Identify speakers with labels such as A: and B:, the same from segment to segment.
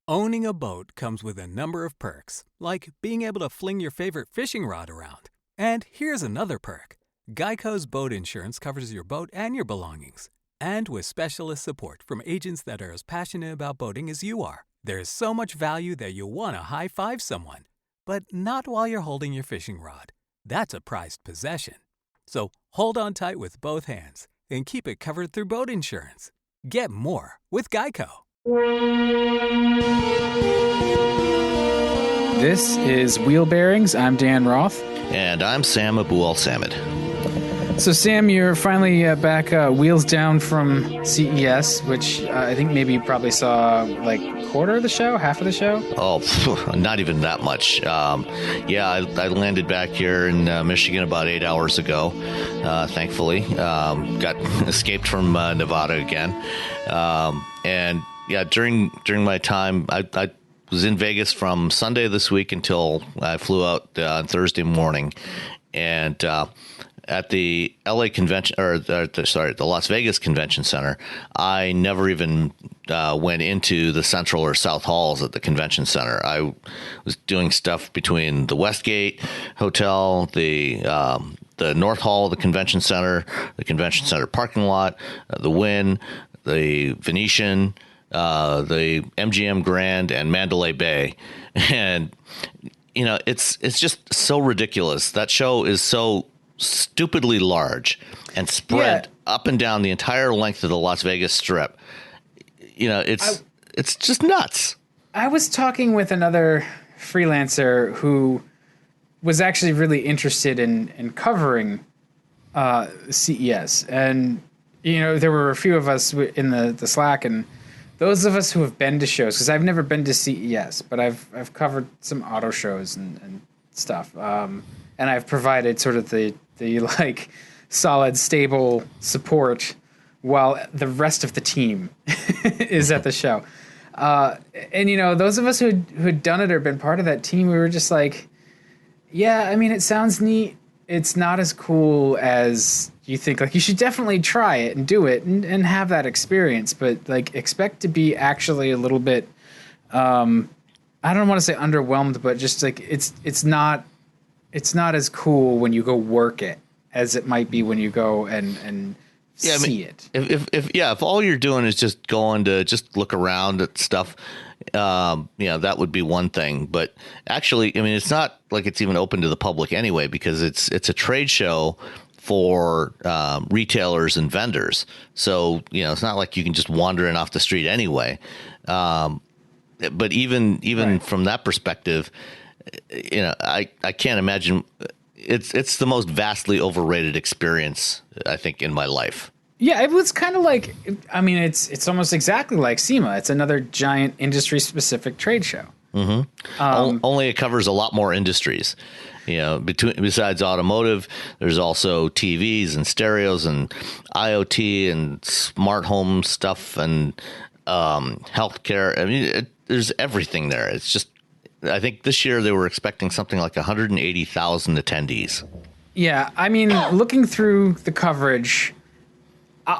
A: Owning a boat comes with a number of perks, like being able to fling your favorite fishing rod around. And here's another perk. Geico's boat insurance covers your boat and your belongings. And with specialist support from agents that are as passionate about boating as you are, there's so much value that you'll want to high-five someone. But not while you're holding your fishing rod. That's a prized possession. So hold on tight with both hands and keep it covered through boat insurance. Get more with Geico.
B: This is Wheelbearings. I'm Dan Roth.
C: And I'm Sam Abu-Al-Samid.
B: So, Sam, you're finally back wheels down from CES, which I think maybe you probably saw like a quarter of the show, half of the show?
C: Oh, not even that much. I landed back here in Michigan about 8 hours ago, thankfully. Got escaped from Nevada again. During my time, I was in Vegas from Sunday this week until I flew out on Thursday morning. And at the LA convention, the Las Vegas Convention Center, I never even went into the central or south halls at the convention center. I was doing stuff between the Westgate Hotel, the North Hall of the convention center parking lot, the Wynn, the Venetian, the MGM Grand, and Mandalay Bay. And it's just so ridiculous. That show is so stupidly large and spread up and down the entire length of the Las Vegas Strip. It's just nuts.
B: I was talking with another freelancer who was actually really interested in covering CES, and there were a few of us in the Slack, and those of us who have been to shows, because I've never been to CES, but I've covered some auto shows and stuff, and I've provided sort of the like solid, stable support while the rest of the team is at the show. And those of us who'd done it or been part of that team, we were just like, yeah, I mean, it sounds neat. It's not as cool as you think. Like, you should definitely try it and do it and have that experience, but like expect to be actually a little bit, I don't want to say underwhelmed, but just like it's not as cool when you go work it as it might be when you go and see it. If
C: all you're doing is just going to just look around at stuff, that would be one thing. But actually, I mean, it's not like it's even open to the public anyway, because it's a trade show for retailers and vendors. So, it's not like you can just wander in off the street anyway. But even right. From that perspective, I can't imagine. It's the most vastly overrated experience, I think, in my life.
B: Yeah, it was kind of like, I mean, it's almost exactly like SEMA. It's another giant industry-specific trade show.
C: Mm-hmm. Only it covers a lot more industries. Besides automotive, there's also TVs and stereos and IoT and smart home stuff and healthcare. I mean, there's everything there. It's just, I think this year they were expecting something like 180,000 attendees.
B: Yeah, I mean, looking through the coverage,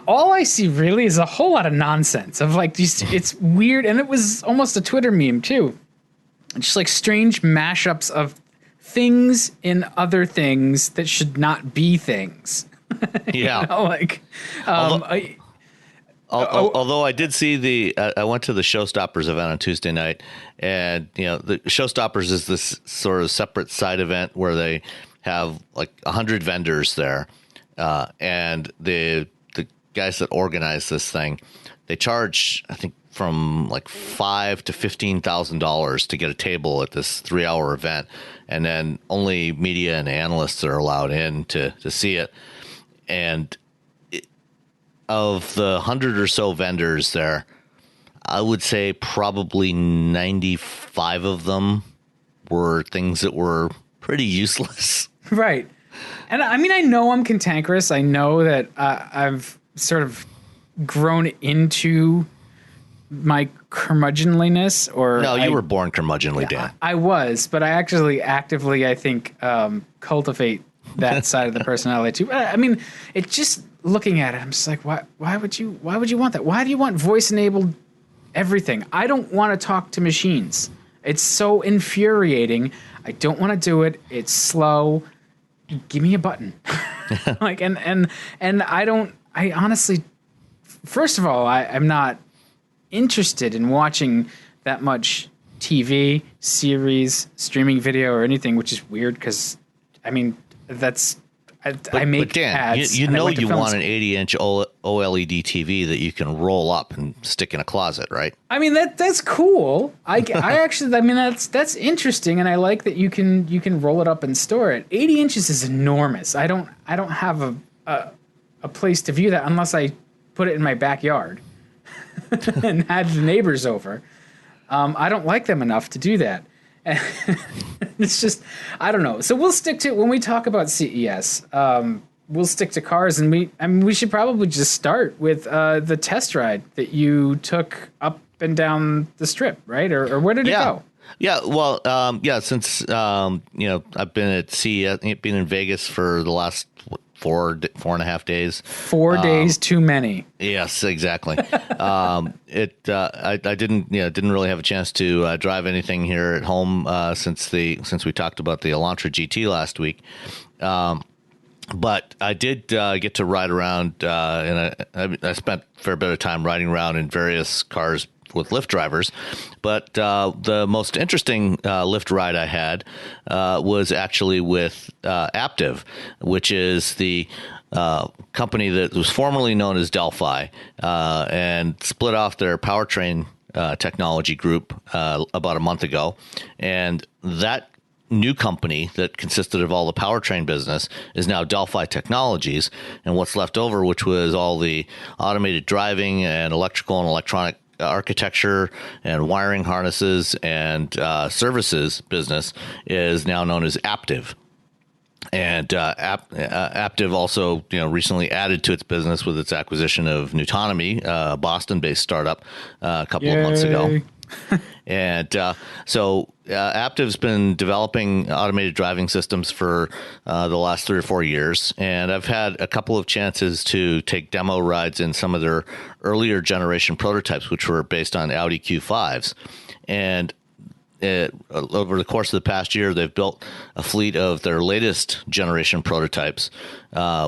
B: all I see really is a whole lot of nonsense of like these. It's weird, and it was almost a Twitter meme too. Just like strange mashups of things in other things that should not be things.
C: Yeah, Although I did see I went to the Showstoppers event on Tuesday night, and the Showstoppers is this sort of separate side event where they have like 100 vendors there, and the guys that organize this thing, they charge, I think, from like $5,000 to $15,000 to get a table at this 3-hour event, and then only media and analysts are allowed in to see it. And of the 100 or so vendors there, I would say probably 95 of them were things that were pretty useless.
B: Right. And I mean, I know I'm cantankerous. I know that I've sort of grown into my curmudgeonliness.
C: You were born curmudgeonly, Dan.
B: I was, but I actually actively, I think, cultivate that side of the personality too. I mean, it's just looking at it, I'm just like, why would you want that? Why do you want voice-enabled everything. I don't want to talk to machines. It's so infuriating. I don't want to do it. It's slow. Give me a button. Like, and I honestly, first of all, I'm not interested in watching that much TV, series, streaming video, or anything, which is weird because, I mean, I make
C: but Dan,
B: ads.
C: you know you want
B: films.
C: an 80-inch OLED TV that you can roll up and stick in a closet, right?
B: I mean, that's cool. I actually, I mean, that's interesting, and I like that you can roll it up and store it. 80 inches is enormous. I don't have a place to view that unless I put it in my backyard and had the neighbors over. I don't like them enough to do that. It's just, I don't know. So we'll stick to, when we talk about CES, we'll stick to cars, and we should probably just start with the test ride that you took up and down the strip, right? Or where did it go?
C: Yeah, well, since I've been at CES, been in Vegas for the last 4.5 days.
B: 4 days too many.
C: Yes, exactly. I didn't really have a chance to drive anything here at home since we talked about the Elantra GT last week. But I did get to ride around, and I spent a fair bit of time riding around in various cars with Lyft drivers. But the most interesting Lyft ride I had was actually with Aptiv, which is the company that was formerly known as Delphi and split off their powertrain technology group about a month ago. And that new company that consisted of all the powertrain business is now Delphi Technologies, and what's left over, which was all the automated driving and electrical and electronic architecture and wiring harnesses and services business, is now known as Aptiv. And Aptiv also, recently added to its business with its acquisition of nominees, a Boston-based startup, a couple of months ago. And so Aptiv's been developing automated driving systems for the last 3 or 4 years, and I've had a couple of chances to take demo rides in some of their earlier generation prototypes, which were based on Audi Q5s. And over the course of the past year, they've built a fleet of their latest generation prototypes,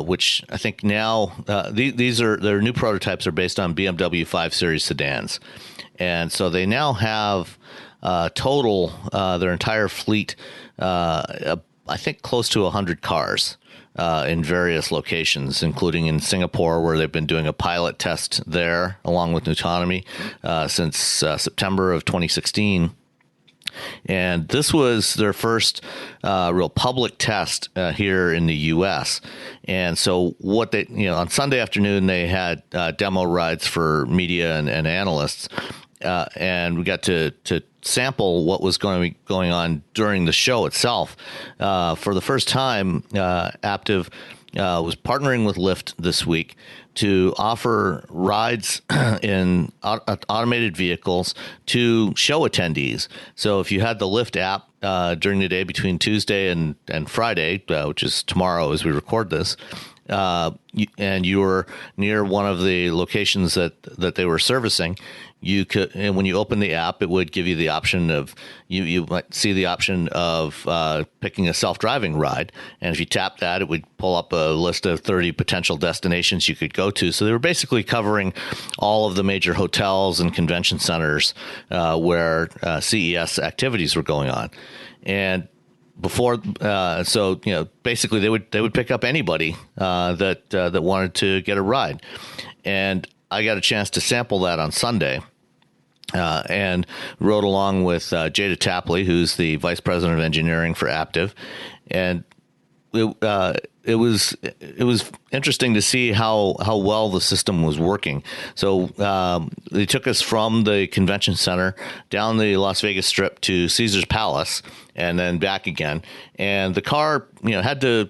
C: which I think now their new prototypes are based on BMW 5 Series sedans. And so they now have total their entire fleet, I think close to 100 cars in various locations, including in Singapore, where they've been doing a pilot test there along with Nutonomy since September of 2016. And this was their first real public test here in the U.S. And so what they, on Sunday afternoon, they had demo rides for media and analysts. And we got to sample what was going on during the show itself. For the first time, Aptiv was partnering with Lyft this week to offer rides in automated vehicles to show attendees. So if you had the Lyft app during the day between Tuesday and Friday, which is tomorrow as we record this, and you were near one of the locations that they were servicing, you could, and when you open the app, it would give you the option of, you might see the option of picking a self-driving ride. And if you tap that, it would pull up a list of 30 potential destinations you could go to. So they were basically covering all of the major hotels and convention centers where CES activities were going on. And before, basically they would pick up anybody that wanted to get a ride. And I got a chance to sample that on Sunday. And rode along with Jada Tapley, who's the vice president of engineering for Aptiv, and it was interesting to see how well the system was working. So they took us from the convention center down the Las Vegas Strip to Caesar's Palace, and then back again. And the car, had to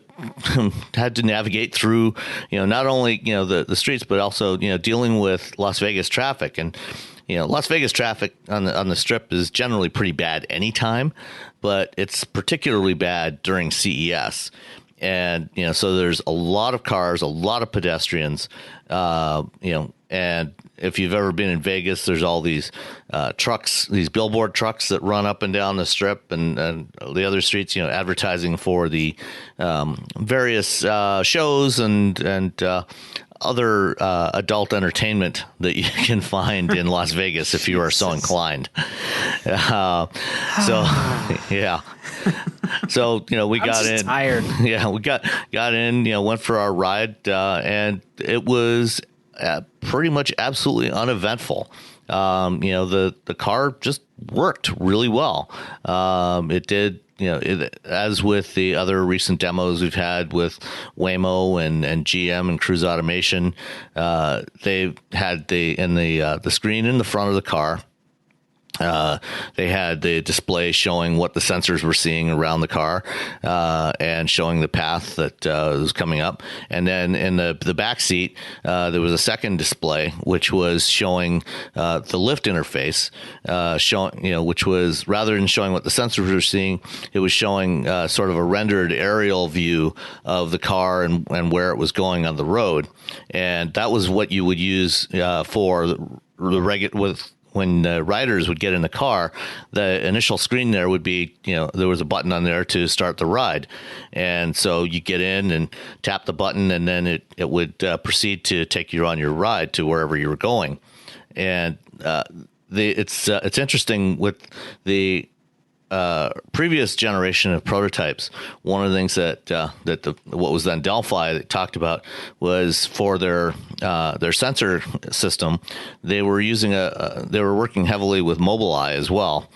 C: navigate through, not only the streets, but also dealing with Las Vegas traffic. And Las Vegas traffic on the Strip is generally pretty bad anytime, but it's particularly bad during CES. And, so there's a lot of cars, a lot of pedestrians, and And if you've ever been in Vegas, there's all these trucks, these billboard trucks that run up and down the strip and the other streets, advertising for the various shows and other adult entertainment that you can find in Las Vegas if you are so inclined. Yeah. So, we got in. Tired. Yeah, we got in, went for our ride, and it was pretty much absolutely uneventful. The car just worked really well. It did. As with the other recent demos we've had with Waymo and GM and Cruise Automation, they had the screen in the front of the car. They had the display showing what the sensors were seeing around the car, and showing the path that was coming up. And then in the back seat, there was a second display which was showing the lift interface, which was, rather than showing what the sensors were seeing, it was showing sort of a rendered aerial view of the car and where it was going on the road. And that was what you would use for the when riders would get in the car. The initial screen there would be, there was a button on there to start the ride. And so you get in and tap the button, and then it would proceed to take you on your ride to wherever you were going. And it's interesting with the previous generation of prototypes. One of the things that what was then Delphi talked about was for their sensor system, they were using they were working heavily with Mobileye as well.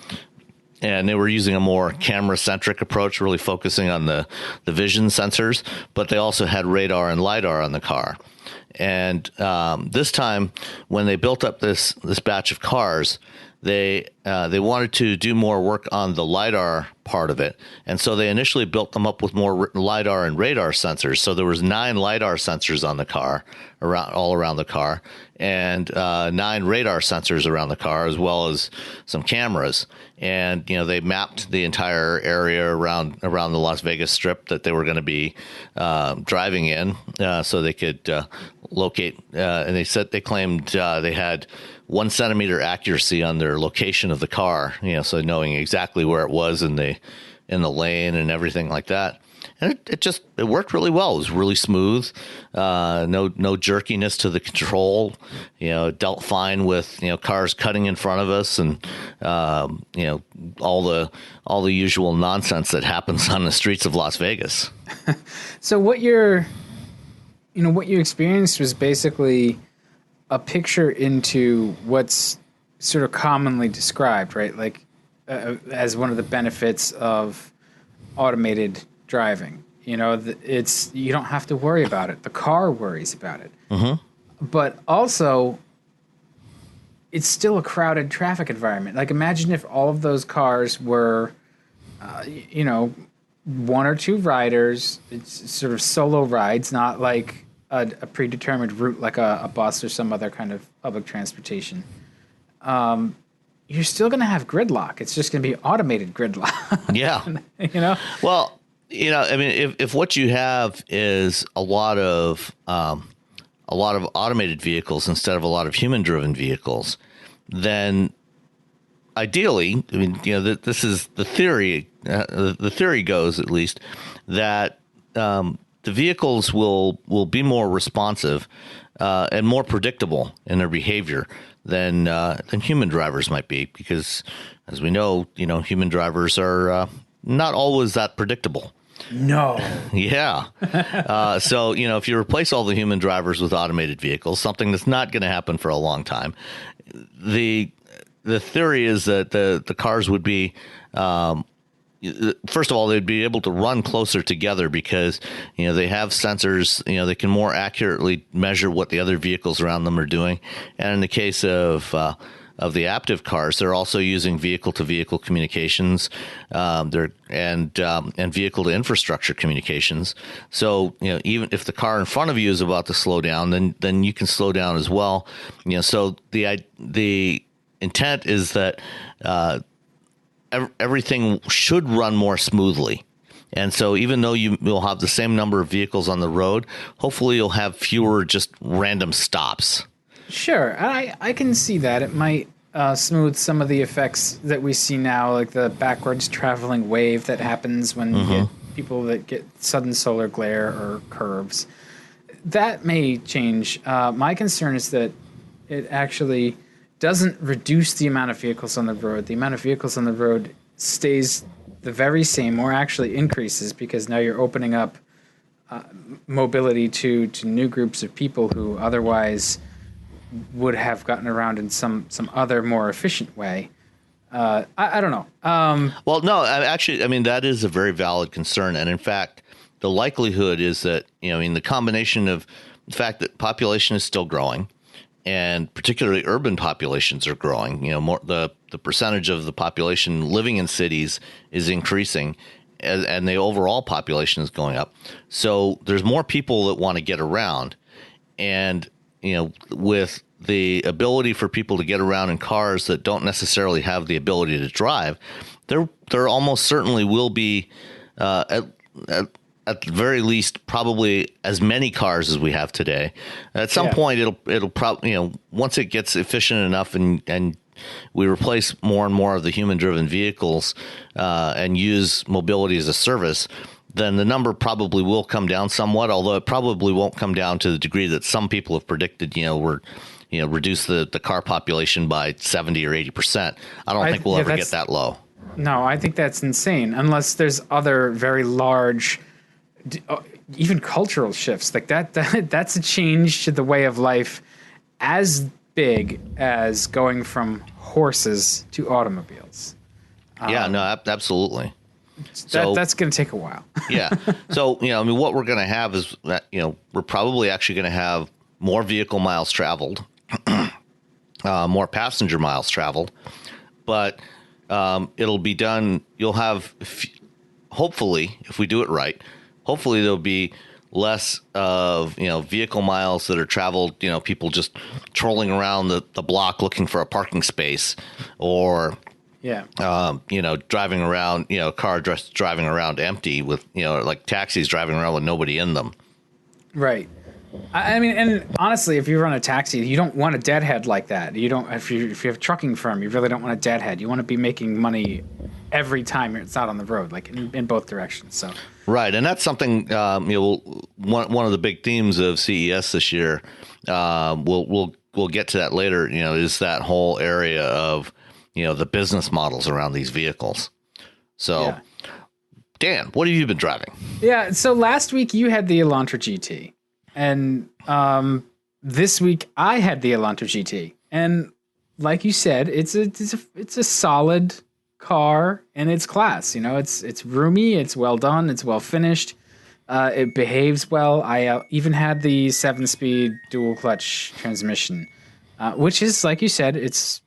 C: And they were using a more camera-centric approach, really focusing on the vision sensors, but they also had radar and LiDAR on the car. And this time, when they built up this batch of cars, they wanted to do more work on the LiDAR part of it. And so they initially built them up with more LiDAR and radar sensors. So there was 9 LiDAR sensors on the car, all around the car, and 9 radar sensors around the car, as well as some cameras. And, they mapped the entire area around the Las Vegas Strip that they were going to be driving in, so they could locate. And they claimed they had 1 centimeter accuracy on their location of the car, so knowing exactly where it was in the lane and everything like that. And it worked really well. It was really smooth, no jerkiness to the control. It dealt fine with cars cutting in front of us, and all the usual nonsense that happens on the streets of Las Vegas.
B: So what you experienced was basically a picture into what's sort of commonly described, right? Like as one of the benefits of automated driving. You don't have to worry about it. The car worries about it. Mm-hmm. But also, it's still a crowded traffic environment. Like, imagine if all of those cars were, 1 or 2 riders. It's sort of solo rides, not like a predetermined route like a bus or some other kind of public transportation. You're still going to have gridlock. It's just going to be automated gridlock.
C: Yeah. Well, if what you have is a lot of automated vehicles instead of a lot of human-driven vehicles, then ideally, this is the theory. The theory goes, at least, that the vehicles will be more responsive and more predictable in their behavior than human drivers might be, because, as we know, human drivers are not always that predictable.
B: No.
C: Yeah. So, if you replace all the human drivers with automated vehicles, something that's not going to happen for a long time, the theory is that the cars would be, first of all, they'd be able to run closer together because, they have sensors, they can more accurately measure what the other vehicles around them are doing. And in the case of the Aptiv cars, they're also using vehicle-to-vehicle communications, and vehicle-to-infrastructure communications. So, even if the car in front of you is about to slow down, then you can slow down as well. So the intent is that everything should run more smoothly. And so even though you'll have the same number of vehicles on the road, hopefully you'll have fewer just random stops.
B: Sure, I can see that. It might smooth some of the effects that we see now, like the backwards traveling wave that happens when you get people that get sudden solar glare or curves. That may change. My concern is that it actually doesn't reduce the amount of vehicles on the road. The amount of vehicles on the road stays the very same or actually increases because now you're opening up mobility to new groups of people who otherwise would have gotten around in some other more efficient way. I don't know.
C: Well, no, actually, I mean, that is a very valid concern. And in fact, the likelihood is that, the combination of the fact that population is still growing and particularly urban populations are growing, more the percentage of the population living in cities is increasing and the overall population is going up. So there's more people that want to get around. And, with the ability for people to get around in cars that don't necessarily have the ability to drive, there almost certainly will be, at the very least, probably as many cars as we have today. At some point, it'll probably, once it gets efficient enough and we replace more and more of the human-driven vehicles and use mobility as a service, then the number probably will come down somewhat, although it probably won't come down to the degree that some people have predicted, reduce the car population by 70 or 80%. I don't think we'll ever get that low.
B: No, I think that's insane, unless there's other very large, even cultural shifts. Like that's a change to the way of life as big as going from horses to automobiles.
C: Absolutely.
B: That's going to take a while.
C: Yeah. So, what we're going to have is that, we're probably actually going to have more vehicle miles traveled, more passenger miles traveled, but it'll be done. You'll have, hopefully, if we do it right, hopefully there'll be less of, vehicle miles that are traveled, people just trolling around the block looking for a parking space or driving around, driving around empty with, like taxis driving around with nobody in them.
B: Right. I mean, and honestly, if you run a taxi, you don't want a deadhead like that. You don't, if you have a trucking firm, you really don't want a deadhead. You want to be making money every time it's not on the road, like in both directions. So. Right.
C: And that's something, one of the big themes of CES this year, we'll get to that later, is that whole area of, the business models around these vehicles. So, Dan, what have you been driving?
B: Yeah. So last week you had the Elantra GT, and this week I had the Elantra GT. And like you said, it's a solid car in its class. It's roomy, it's well done, it's well finished. It behaves well. I even had the 7-speed dual clutch transmission, which is, like you said, it's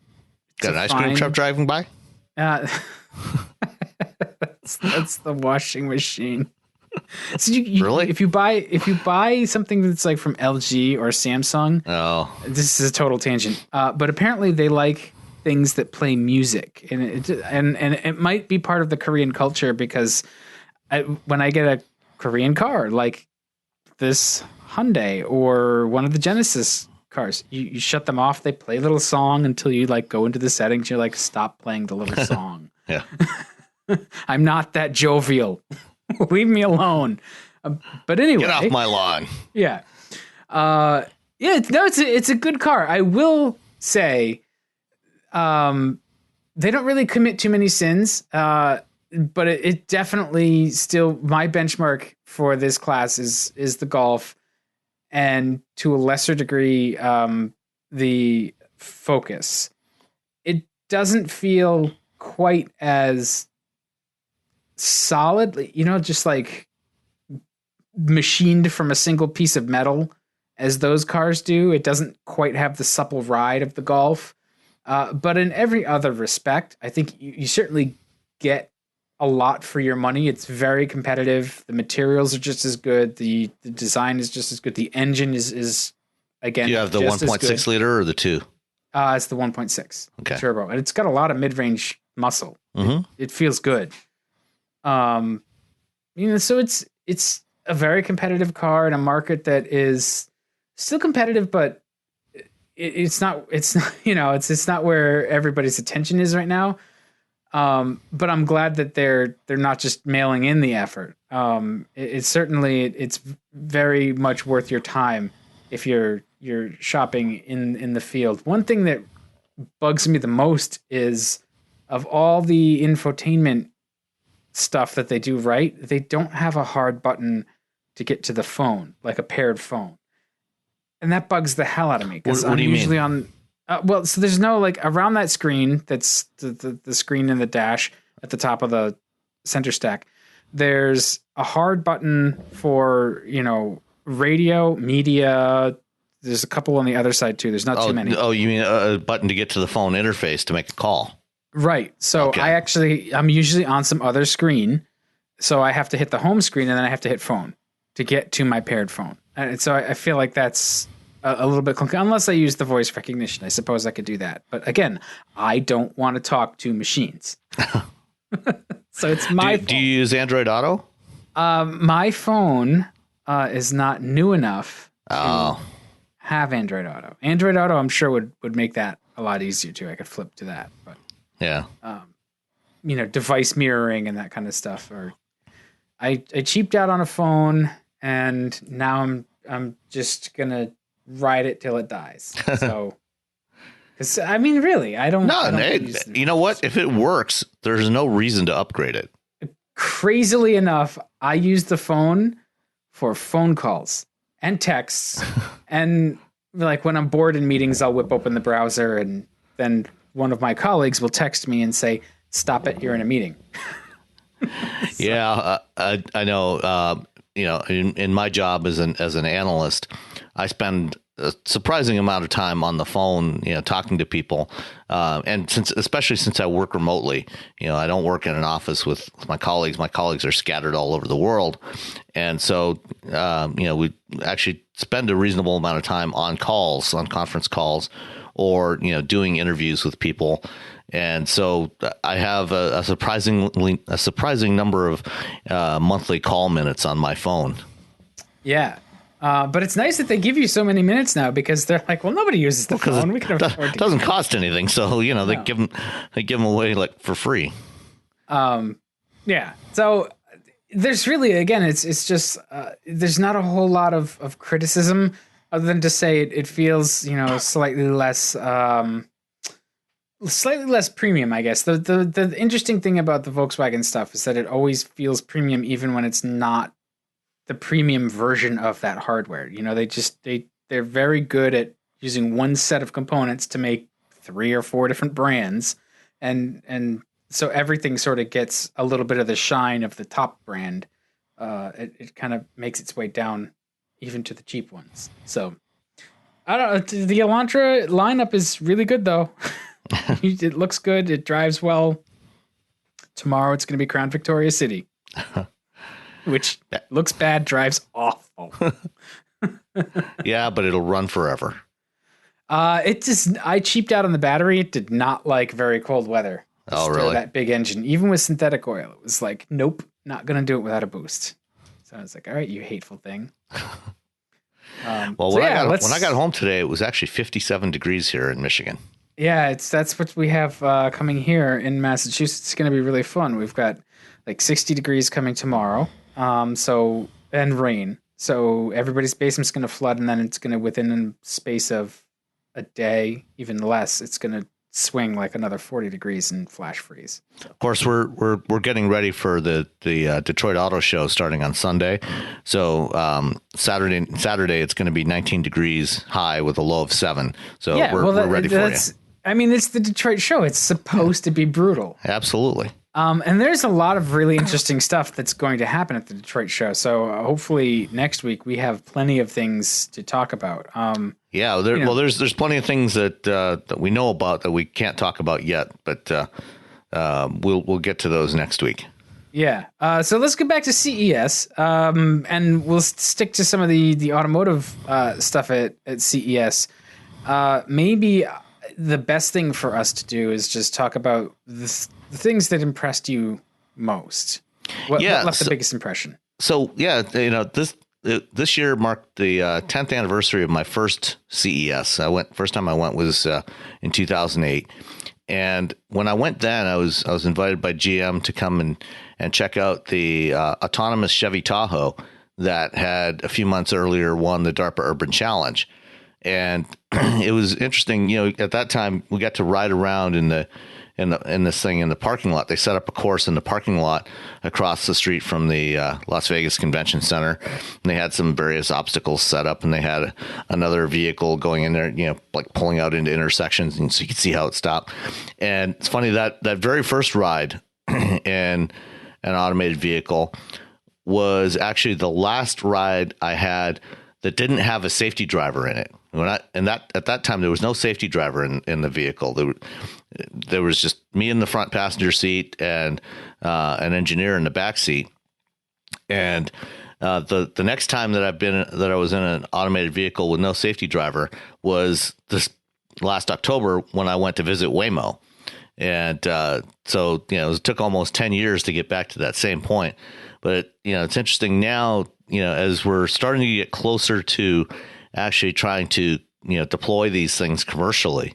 C: got an ice cream truck driving by?
B: That's the washing machine. So you
C: really?
B: If you buy something that's like from LG or Samsung, this is a total tangent. But apparently they like things that play music, and it might be part of the Korean culture because when I get a Korean car like this Hyundai or one of the Genesis cars, you shut them off, they play a little song until you like go into the settings, you're like, stop playing the little song.
C: Yeah.
B: I'm not that jovial. Leave me alone. But anyway,
C: get off my lawn.
B: Yeah. It's a good car. I will say they don't really commit too many sins, but it definitely still, my benchmark for this class is the Golf, and to a lesser degree, the Focus. It doesn't feel quite as solid, just like machined from a single piece of metal as those cars do. It doesn't quite have the supple ride of the Golf. But in every other respect, I think you certainly get a lot for your money. It's very competitive. The materials are just as good. The design is just as good. The engine is again.
C: Do you have the 1.6 liter or the 2?
B: It's the 1.6 turbo, and it's got a lot of mid-range muscle.
C: Mm-hmm.
B: It feels good. So it's a very competitive car in a market that is still competitive, but it's not it's not where everybody's attention is right now. But I'm glad that they're not just mailing in the effort. It's certainly it's very much worth your time if you're shopping in the field. One thing that bugs me the most is, of all the infotainment stuff that they do right, they don't have a hard button to get to the phone, like a paired phone. And that bugs the hell out of me, because I'm usually on. So there's no, like, around that screen, that's the screen in the dash at the top of the center stack, there's a hard button for, radio, media. There's a couple on the other side too. There's not too many.
C: Oh, you mean a button to get to the phone interface to make a call? Right.
B: So okay. I'm usually on some other screen. So I have to hit the home screen and then I have to hit phone to get to my paired phone. And so I feel like that's a little bit clunky, unless I use the voice recognition. I suppose I could do that. But again, I don't want to talk to machines. So it's my phone.
C: Do you use Android Auto?
B: My phone is not new enough to have Android Auto. Android Auto, I'm sure, would make that a lot easier too. I could flip to that. But
C: yeah,
B: device mirroring and that kind of stuff. Or I cheaped out on a phone, and now I'm just gonna ride it till it dies. So, because really, I don't.
C: No, you know what? If it works, there's no reason to upgrade it.
B: Crazily enough, I use the phone for phone calls and texts, and like when I'm bored in meetings, I'll whip open the browser, and then one of my colleagues will text me and say, "Stop it! You're in a meeting."
C: Yeah, I know. In my job as an analyst, I spend a surprising amount of time on the phone, talking to people. And especially since I work remotely, I don't work in an office with my colleagues. My colleagues are scattered all over the world. And so, we actually spend a reasonable amount of time on calls, on conference calls, or, doing interviews with people. And so I have a surprising number of monthly call minutes on my phone.
B: Yeah. But it's nice that they give you so many minutes now, because they're like, well, nobody uses the phone. We can afford
C: it. Doesn't cost anything. So, they give them away like for free.
B: Yeah. So there's really, again, it's just, there's not a whole lot of criticism, other than to say it feels, slightly less premium, I guess. The interesting thing about the Volkswagen stuff is that it always feels premium, even when it's not the premium version of that hardware. They're very good at using one set of components to make 3 or 4 different brands, and so everything sort of gets a little bit of the shine of the top brand. It kind of makes its way down even to the cheap ones. So I don't know. The Elantra lineup is really good, though. It looks good. It drives well. Tomorrow it's going to be Crown Victoria City, which looks bad, drives awful.
C: Yeah, but it'll run forever.
B: I cheaped out on the battery. It did not like very cold weather.
C: Oh, really?
B: That big engine, even with synthetic oil, it was like, nope, not going to do it without a boost. So I was like, all right, you hateful thing.
C: When I got home today, it was actually 57 degrees here in Michigan.
B: Yeah, that's what we have coming here in Massachusetts. It's going to be really fun. We've got like 60 degrees coming tomorrow. And rain. So everybody's basement's going to flood, and then it's going to, within a space of a day, even less, it's going to swing like another 40 degrees and flash freeze. So.
C: Of course, we're getting ready for the Detroit Auto Show starting on Sunday. So Saturday it's going to be 19 degrees high with a low of 7. So yeah, we're ready for you.
B: It's the Detroit show. It's supposed to be brutal.
C: Absolutely.
B: And there's a lot of really interesting stuff that's going to happen at the Detroit show. So hopefully next week we have plenty of things to talk about.
C: There's plenty of things that we know about that we can't talk about yet, but we'll get to those next week.
B: Yeah. So let's get back to CES, and we'll stick to some of the automotive stuff at CES. Maybe the best thing for us to do is just talk about the things that impressed you most. What left the biggest impression?
C: So yeah, this year marked the 10th anniversary of my first CES. First time I went was in 2008. And when I went then, I was invited by GM to come and check out the autonomous Chevy Tahoe that had a few months earlier won the DARPA Urban Challenge. And it was interesting, at that time we got to ride around in this thing in the parking lot. They set up a course in the parking lot across the street from the Las Vegas Convention Center. And they had some various obstacles set up, and they had another vehicle going in there, like pulling out into intersections, and so you could see how it stopped. And it's funny that very first ride in an automated vehicle was actually the last ride I had that didn't have a safety driver in it. At that time, there was no safety driver in the vehicle. There was just me in the front passenger seat and an engineer in the back seat. And the next time that I was in an automated vehicle with no safety driver was this last October when I went to visit Waymo. And so it took almost 10 years to get back to that same point. But it's interesting now, as we're starting to get closer to actually trying to deploy these things commercially.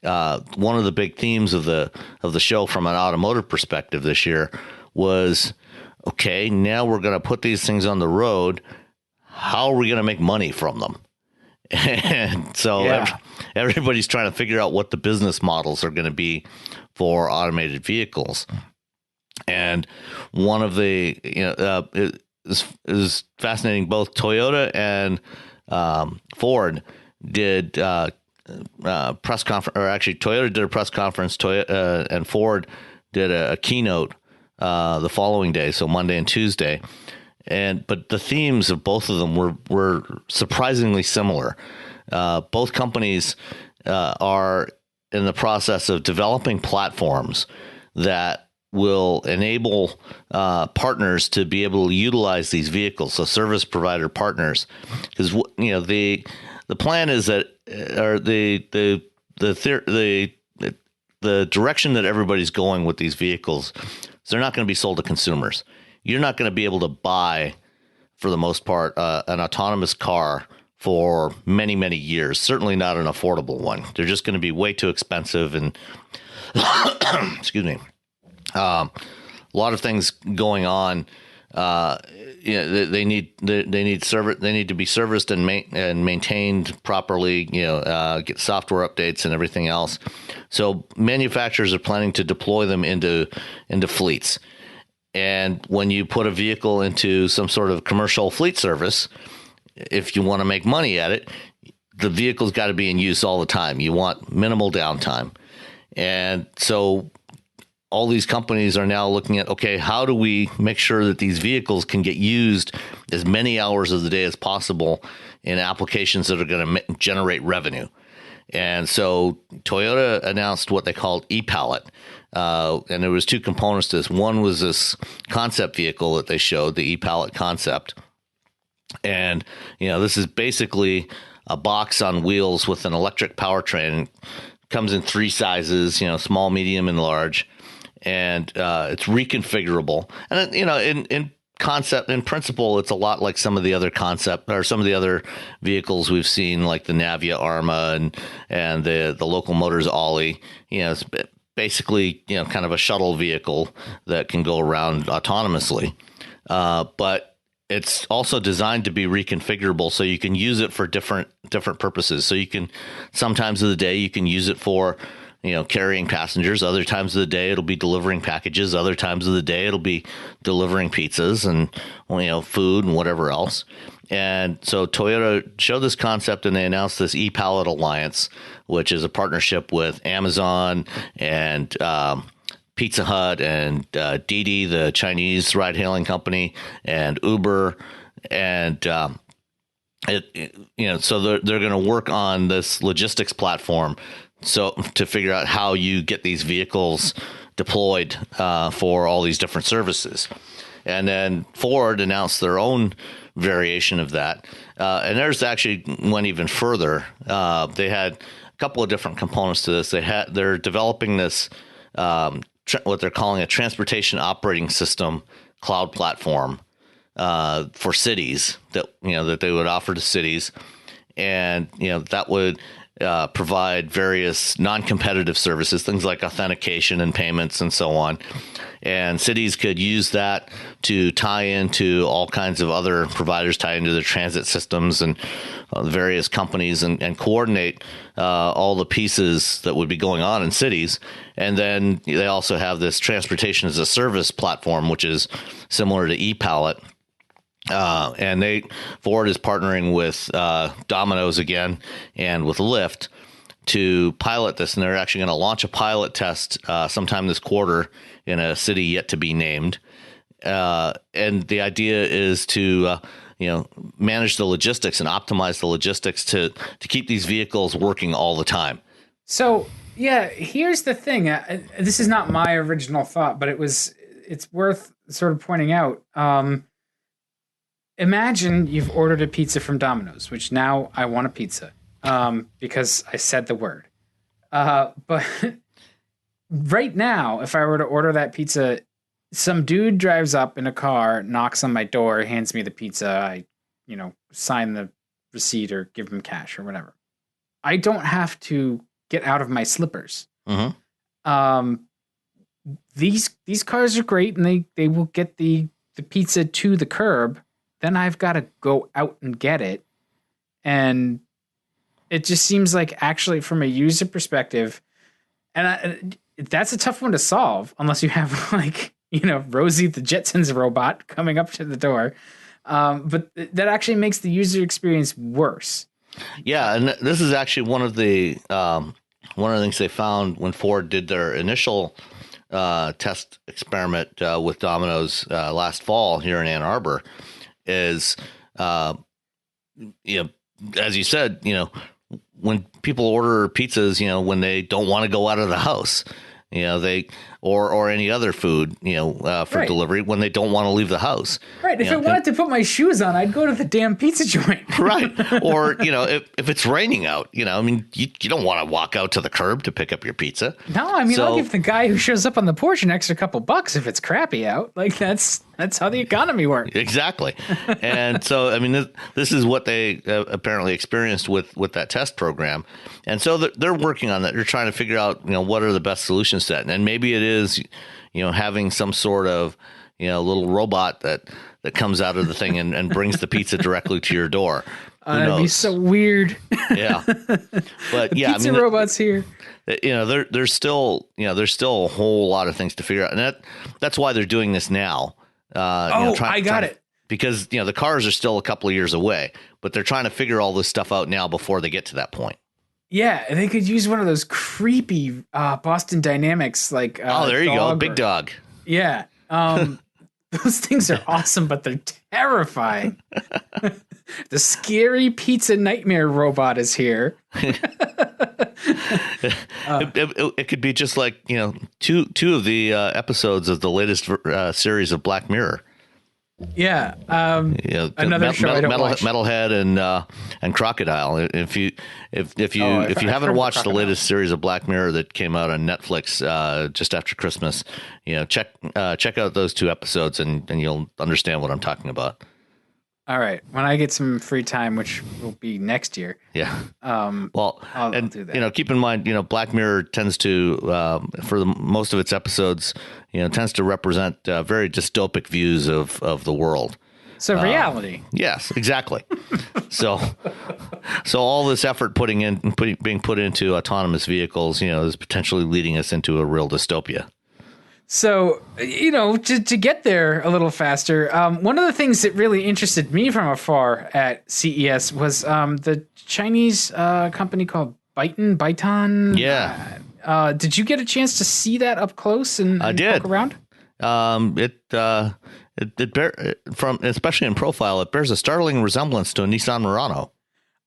C: One of the big themes of the show from an automotive perspective this year was, okay, now we're going to put these things on the road. How are we going to make money from them? And so everybody's trying to figure out what the business models are going to be for automated vehicles. And one of the, is fascinating. Both Toyota and Ford did press conference, or actually Toyota did a press conference. And Ford did a keynote the following day, so Monday and Tuesday. But the themes of both of them were surprisingly similar. Both companies are in the process of developing platforms that will enable partners to be able to utilize these vehicles, so service provider partners, because the plan is that, or the direction that everybody's going with these vehicles is they're not going to be sold to consumers. You're not going to be able to buy, for the most part, an autonomous car for many, many years. Certainly not an affordable one. They're just going to be way too expensive, and excuse me. A lot of things going on. They need to be serviced and maintained properly. Get software updates and everything else. So manufacturers are planning to deploy them into fleets. And when you put a vehicle into some sort of commercial fleet service, if you want to make money at it, the vehicle's got to be in use all the time. You want minimal downtime. And so all these companies are now looking at, okay, how do we make sure that these vehicles can get used as many hours of the day as possible in applications that are going to generate revenue? And so Toyota announced what they called ePallet. And there was two components to this. One was this concept vehicle that they showed, the ePallet concept. And, this is basically a box on wheels with an electric powertrain. It comes in three sizes, small, medium, and large. And it's reconfigurable. And, in concept, in principle, it's a lot like some of the other vehicles we've seen, like the Navia Arma and the Local Motors Ollie. It's basically, kind of a shuttle vehicle that can go around autonomously. But it's also designed to be reconfigurable, so you can use it for different purposes. So you can, sometimes of the day, you can use it for carrying passengers. Other times of the day, it'll be delivering packages. Other times of the day, it'll be delivering pizzas and, food and whatever else. And so Toyota showed this concept, and they announced this ePallet Alliance, which is a partnership with Amazon and Pizza Hut and Didi, the Chinese ride-hailing company, and Uber. And so they're going to work on this logistics platform, so to figure out how you get these vehicles deployed for all these different services. And then Ford announced their own variation of that. And theirs actually went even further. They had a couple of different components to this. They're developing this, what they're calling a transportation operating system cloud platform for cities that they would offer to cities, and that would provide various non-competitive services, things like authentication and payments and so on. And cities could use that to tie into all kinds of other providers, tie into their transit systems and the various companies, and coordinate all the pieces that would be going on in cities. And then they also have this transportation as a service platform, which is similar to ePallet. And Ford is partnering with Domino's again and with Lyft to pilot this, and they're actually going to launch a pilot test sometime this quarter in a city yet to be named. And the idea is to manage the logistics and optimize the logistics to keep these vehicles working all the time.
B: So yeah, here's the thing. This is not my original thought, but it's worth sort of pointing out. Imagine you've ordered a pizza from Domino's, which now I want a pizza because I said the word. But right now, if I were to order that pizza, some dude drives up in a car, knocks on my door, hands me the pizza. I, sign the receipt or give him cash or whatever. I don't have to get out of my slippers. Mm-hmm. These cars are great, and they will get the pizza to the curb. Then I've got to go out and get it. And it just seems like, actually, from a user perspective, and that's a tough one to solve unless you have Rosie the Jetsons robot coming up to the door. But that actually makes the user experience worse.
C: Yeah, and this is actually one of the things they found when Ford did their initial test experiment with Domino's last fall here in Ann Arbor. Is, as you said, when people order pizzas, when they don't want to go out of the house, or any other food, for
B: right.
C: delivery when they don't want to leave the house.
B: Right. If I wanted to put my shoes on, I'd go to the damn pizza joint.
C: Right. Or, if it's raining out, you don't want to walk out to the curb to pick up your pizza.
B: No, I'll give the guy who shows up on the porch an extra couple bucks if it's crappy out. Like that's how the economy works.
C: Exactly. And so, this is what they apparently experienced with that test program. And so they're working on that. They're trying to figure out, what are the best solutions to that. And maybe it is, having some sort of, little robot that comes out of the thing and brings the pizza directly to your door.
B: That'd be so weird.
C: Yeah. But yeah,
B: pizza robots here.
C: There's still a whole lot of things to figure out. And that's why they're doing this now.
B: I got it.
C: Because, the cars are still a couple of years away, but they're trying to figure all this stuff out now before they get to that point.
B: Yeah, they could use one of those creepy Boston Dynamics, like
C: there you go, Big Dog.
B: Yeah, those things are awesome, but they're terrifying. The scary pizza nightmare robot is here.
C: It could be just like two of the episodes of the latest series of Black Mirror.
B: Yeah, another show I don't watch.
C: Metalhead and Crocodile. If you haven't watched the latest series of Black Mirror that came out on Netflix just after Christmas, check out those two episodes and you'll understand what I'm talking about.
B: All right, when I get some free time, which will be next year.
C: Yeah.
B: I'll do that.
C: Keep in mind, Black Mirror tends to, for most of its episodes, tends to represent very dystopic views of the world.
B: So reality.
C: Yes, exactly. so all this effort being put into autonomous vehicles, is potentially leading us into a real dystopia.
B: So, to get there a little faster, one of the things that really interested me from afar at CES was the Chinese company called Byton.
C: Yeah.
B: Did you get a chance to see that up close and poke around? Especially in profile, it bears a startling resemblance to a Nissan Murano.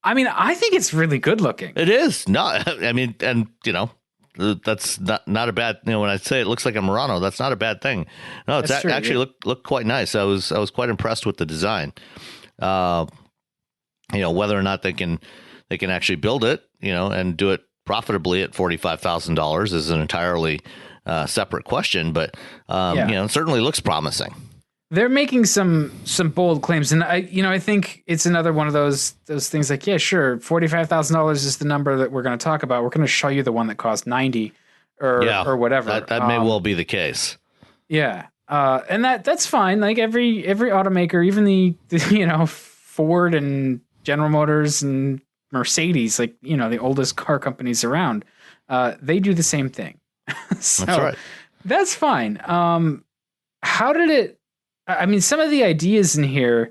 B: I think it's really good looking.
C: It is. That's not a bad. When I say it looks like a Murano, that's not a bad thing. No, it's actually looked quite nice. I was quite impressed with the design. Whether or not they can actually build it, and do it profitably at $45,000 is an entirely separate question. But it certainly looks promising.
B: they're making some bold claims, and I think it's another one of those things like, yeah, sure, $45,000 is the number that we're going to talk about. We're going to show you the one that costs 90 or whatever.
C: That may well be the case.
B: Yeah. And that's fine. Like every automaker, even the Ford and General Motors and Mercedes, like, the oldest car companies around, they do the same thing. So
C: that's right.
B: That's fine. How did it, some of the ideas in here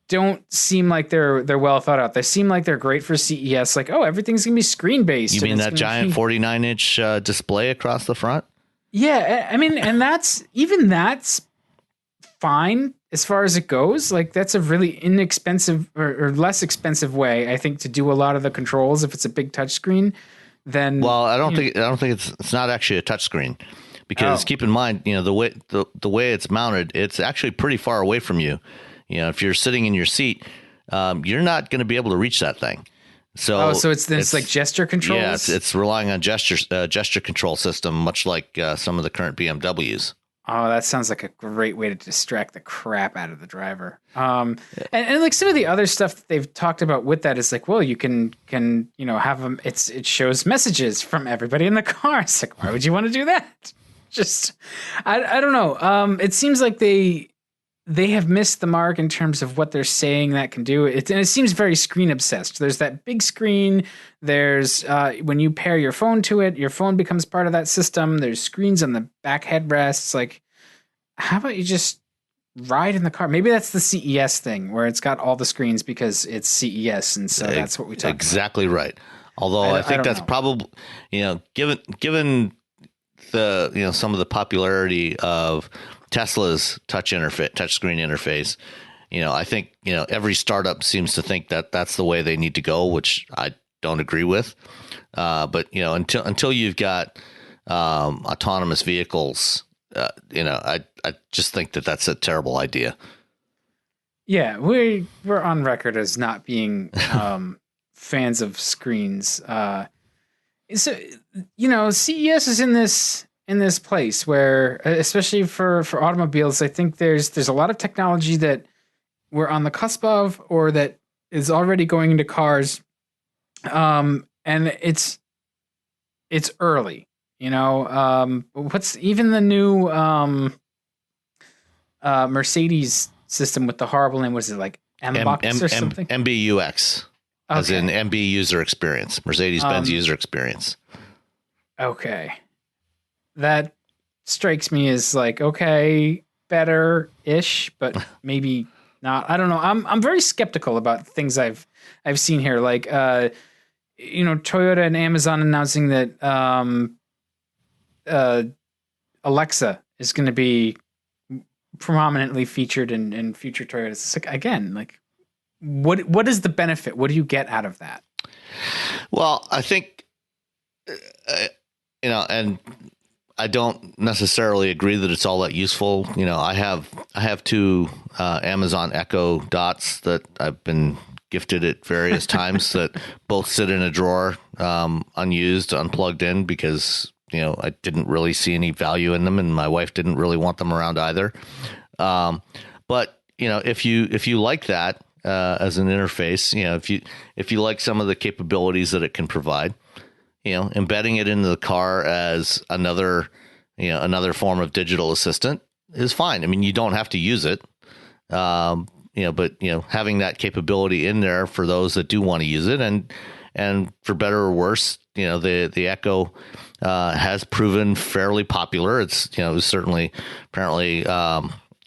B: don't seem like they're well thought out. They seem like they're great for CES. Like, oh, everything's gonna be screen based.
C: You mean that giant 49-inch display across the front?
B: Yeah, and that's fine as far as it goes. Like, that's a really inexpensive or less expensive way, I think, to do a lot of the controls. If it's a big touchscreen, then
C: I don't think it's not actually a touchscreen, because keep in mind, the way it's mounted, it's actually pretty far away from you. If you're sitting in your seat, you're not going to be able to reach that thing. So
B: it's like gesture controls.
C: Yeah, it's relying on gesture control system, much like some of the current BMWs.
B: Oh, that sounds like a great way to distract the crap out of the driver. And like some of the other stuff that they've talked about with that is like, well, you can have them. It shows messages from everybody in the car. It's like, why would you want to do that? Just, I don't know. It seems like they have missed the mark in terms of what they're saying that can do. And it seems very screen obsessed. There's that big screen. There's when you pair your phone to it, your phone becomes part of that system. There's screens on the back headrests. Like, how about you just ride in the car? Maybe that's the CES thing where it's got all the screens because it's CES, and so that's what we talk
C: exactly about. Right. Although I think that's probably, given the some of the popularity of Tesla's touchscreen interface, I think every startup seems to think that that's the way they need to go, which I don't agree with. But until you've got autonomous vehicles, I just think that that's a terrible idea.
B: Yeah, we're on record as not being fans of screens. So CES is in this place where, especially for automobiles, I think there's a lot of technology that we're on the cusp of, or that is already going into cars. And it's early, what's even the new, Mercedes system with the horrible name, was it like MBUX or something?
C: MBUX, as in MB user experience, Mercedes-Benz user experience.
B: Okay. That strikes me as like, okay, better-ish, but maybe not. I don't know. I'm very skeptical about things I've seen here. Like, Toyota and Amazon announcing that Alexa is going to be prominently featured in future Toyotas. It's like, again, like, what is the benefit? What do you get out of that?
C: Well, I think, and I don't necessarily agree that it's all that useful. I have two Amazon Echo Dots that I've been gifted at various times that both sit in a drawer, unused, unplugged in, because I didn't really see any value in them, and my wife didn't really want them around either. But if you like that as an interface, if you like some of the capabilities that it can provide, embedding it into the car as another form of digital assistant is fine. I mean, you don't have to use it, but having that capability in there for those that do want to use it, and for better or worse, the Echo has proven fairly popular. It's it was certainly apparently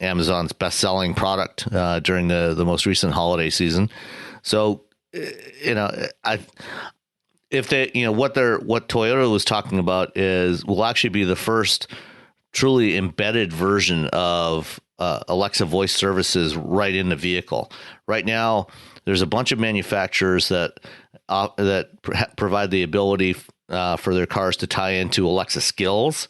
C: Amazon's best-selling product during the most recent holiday season. So if they, what Toyota was talking about will actually be the first truly embedded version of Alexa voice services right in the vehicle. Right now, there's a bunch of manufacturers that provide the ability for their cars to tie into Alexa skills,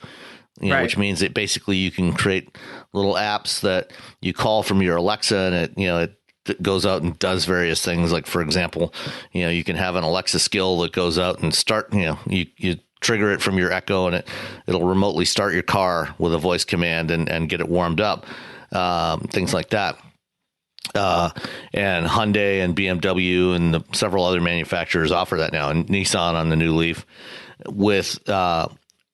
B: right,
C: which means that basically you can create little apps that you call from your Alexa, and it goes out and does various things. Like, for example, you can have an Alexa skill that goes out and you trigger it from your Echo, and it'll remotely start your car with a voice command and get it warmed up, things like that. And Hyundai and BMW and several other manufacturers offer that now, and Nissan on the new Leaf. With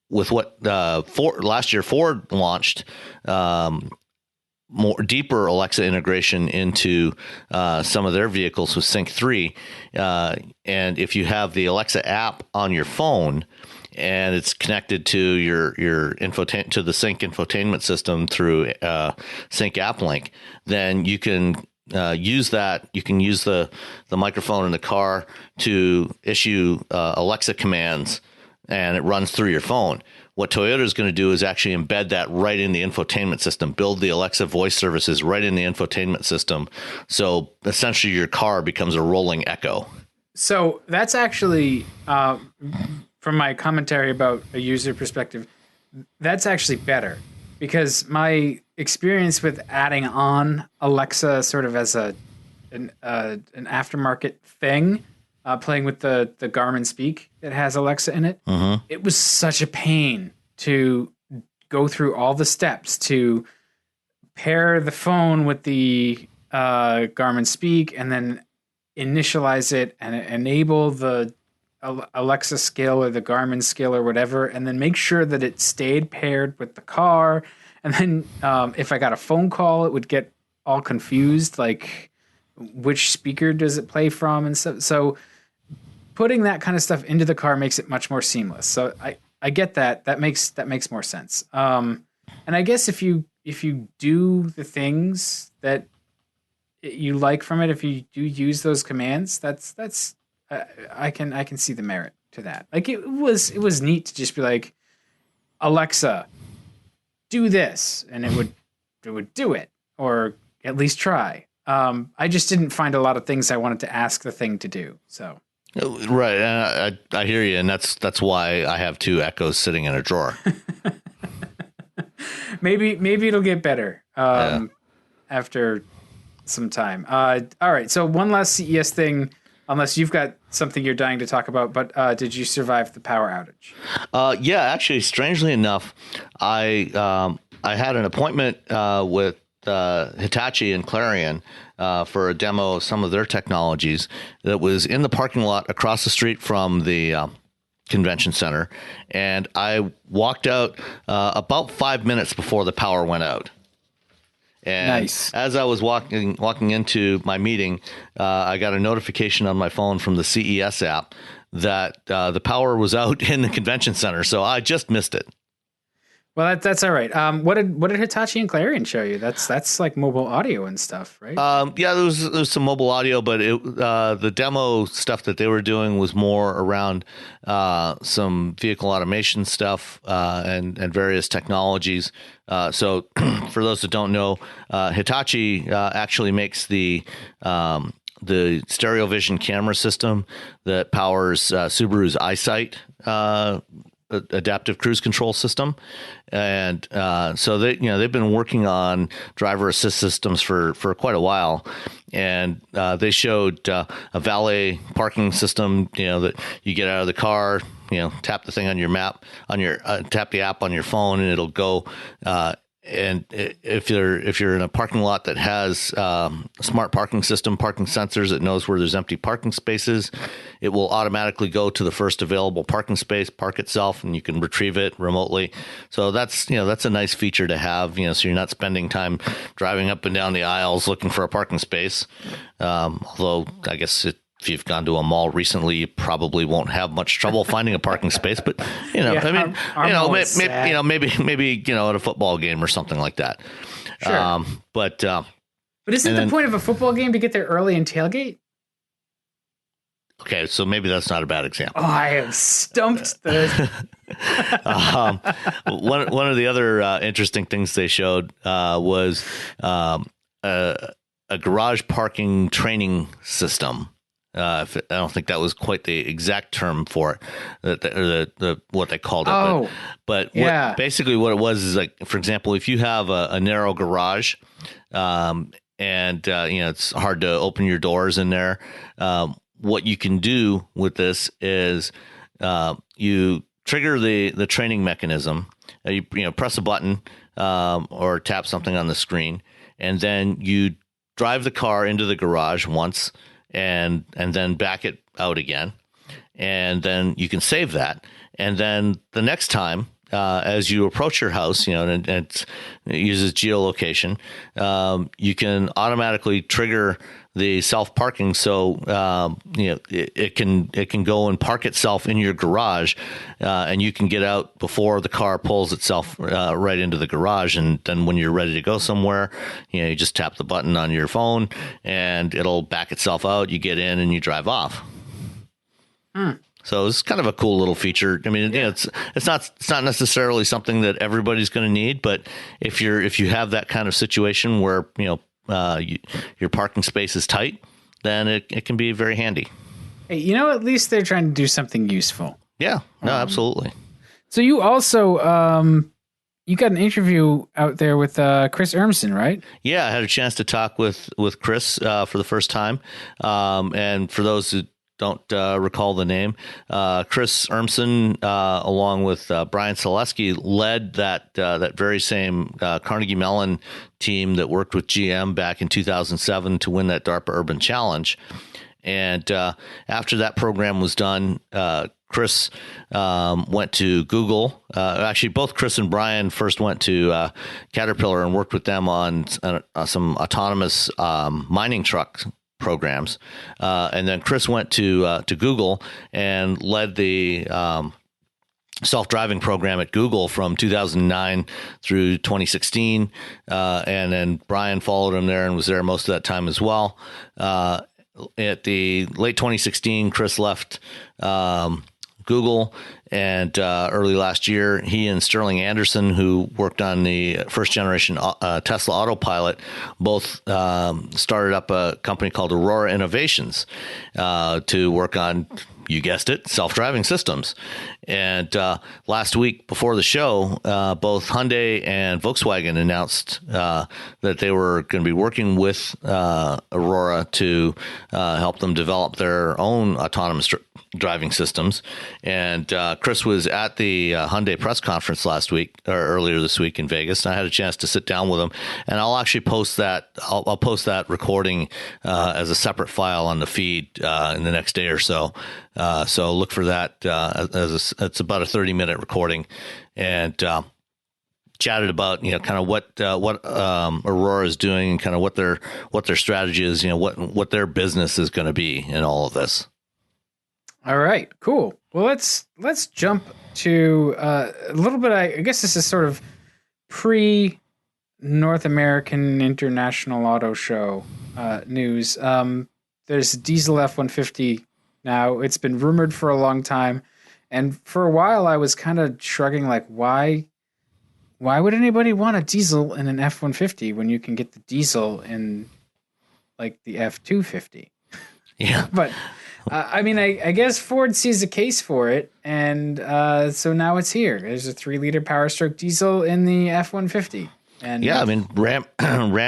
C: what last year Ford launched, more deeper Alexa integration into some of their vehicles with Sync 3. And if you have the Alexa app on your phone and it's connected to your to the Sync infotainment system through Sync App Link, then you can use that. You can use the microphone in the car to issue Alexa commands, and it runs through your phone. What Toyota is going to do is actually embed that right in the infotainment system, build the Alexa voice services right in the infotainment system. So essentially your car becomes a rolling Echo.
B: So that's actually, from my commentary about a user perspective, that's actually better, because my experience with adding on Alexa sort of as an aftermarket thing, playing with the Garmin Speak that has Alexa in it, it was such a pain to go through all the steps to pair the phone with the Garmin Speak and then initialize it and enable the Alexa skill or the Garmin skill or whatever, and then make sure that it stayed paired with the car. And then if I got a phone call, it would get all confused, like which speaker does it play from and stuff. So putting that kind of stuff into the car makes it much more seamless. So I get that. That makes more sense. And I guess if you do the things that you like from it, if you do use those commands, that's I can see the merit to that. Like it was neat to just be like, Alexa, do this, and it would do it, or at least try. I just didn't find a lot of things I wanted to ask the thing to do. So.
C: Right, and I hear you, and that's why I have two Echoes sitting in a drawer.
B: maybe it'll get better after some time. All right, so one last CES thing, unless you've got something you're dying to talk about, but did you survive the power outage?
C: Yeah, actually, strangely enough, I had an appointment with Hitachi and Clarion for a demo of some of their technologies that was in the parking lot across the street from the convention center. And I walked out about 5 minutes before the power went out. And
B: nice.
C: As I was walking into my meeting, I got a notification on my phone from the CES app that the power was out in the convention center. So I just missed it.
B: Well, that's all right. What did Hitachi and Clarion show you? That's like mobile audio and stuff, right?
C: Yeah, there was some mobile audio, but the demo stuff that they were doing was more around some vehicle automation stuff and various technologies. So for those that don't know, Hitachi actually makes the stereo vision camera system that powers Subaru's EyeSight adaptive cruise control system. And so they've been working on driver assist systems for quite a while. And they showed a valet parking system, that you get out of the car, tap the thing on your map, tap the app on your phone, and it'll go. And if you're in a parking lot that has a smart parking system, parking sensors, it knows where there's empty parking spaces. It will automatically go to the first available parking space, park itself, and you can retrieve it remotely. So that's a nice feature to have. So you're not spending time driving up and down the aisles looking for a parking space. Although I guess if you've gone to a mall recently, you probably won't have much trouble finding a parking space. But maybe at a football game or something like that.
B: Sure.
C: But
B: isn't the point of a football game to get there early and tailgate?
C: Okay, so maybe that's not a bad example.
B: Oh, I have stumped the.
C: One of the other interesting things they showed was a garage parking training system. I don't think that was quite the exact term for it, what they called it.
B: Oh,
C: but
B: yeah.
C: Basically what it was is, like, for example, if you have a narrow garage, and it's hard to open your doors in there, what you can do with this is you trigger the training mechanism. You press a button or tap something on the screen, and then you drive the car into the garage once, and then back it out again, and then you can save that, and then the next time. As you approach your house, and it uses geolocation, you can automatically trigger the self parking. So, it can go and park itself in your garage, and you can get out before the car pulls itself right into the garage. And then when you're ready to go somewhere, you just tap the button on your phone and it'll back itself out. You get in and you drive off. So it's kind of a cool little feature. I mean, it's not necessarily something that everybody's going to need, but if you have that kind of situation where your parking space is tight, then it can be very handy.
B: Hey, at least they're trying to do something useful.
C: Yeah, no, absolutely.
B: So you also you got an interview out there with Chris Urmson, right?
C: Yeah, I had a chance to talk with Chris for the first time, and for those who don't recall the name, Chris Urmson, along with Brian Selesky, led that very same Carnegie Mellon team that worked with GM back in 2007 to win that DARPA Urban Challenge. And after that program was done, Chris went to Google. Actually, both Chris and Brian first went to Caterpillar and worked with them on some autonomous mining trucks programs, and then Chris went to Google and led the self-driving program at Google from 2009 through 2016, and then Brian followed him there and was there most of that time as well. At the late 2016, Chris left Google, and early last year, he and Sterling Anderson, who worked on the first generation Tesla Autopilot, both started up a company called Aurora Innovations to work on, you guessed it, self-driving systems. And last week before the show, both Hyundai and Volkswagen announced that they were going to be working with Aurora to help them develop their own autonomous driving systems. And Chris was at the Hyundai press conference earlier this week in Vegas. And I had a chance to sit down with him, and I'll actually post that. I'll post that recording as a separate file on the feed in the next day or so. So look for that. It's about a 30-minute recording, and chatted about kind of what Aurora is doing and kind of what their strategy is. What their business is going to be in all of this.
B: All right, cool. Well, let's jump to a little bit. I guess this is sort of pre-North American International Auto Show news. There's diesel F-150 now. It's been rumored for a long time, and for a while I was kind of shrugging, like, why would anybody want a diesel in an F-150 when you can get the diesel in like the F-250?
C: Yeah,
B: but. I mean, I guess Ford sees a case for it, and so now it's here. There's a 3-liter Powerstroke diesel in the F-150. And
C: yeah, I mean, Ram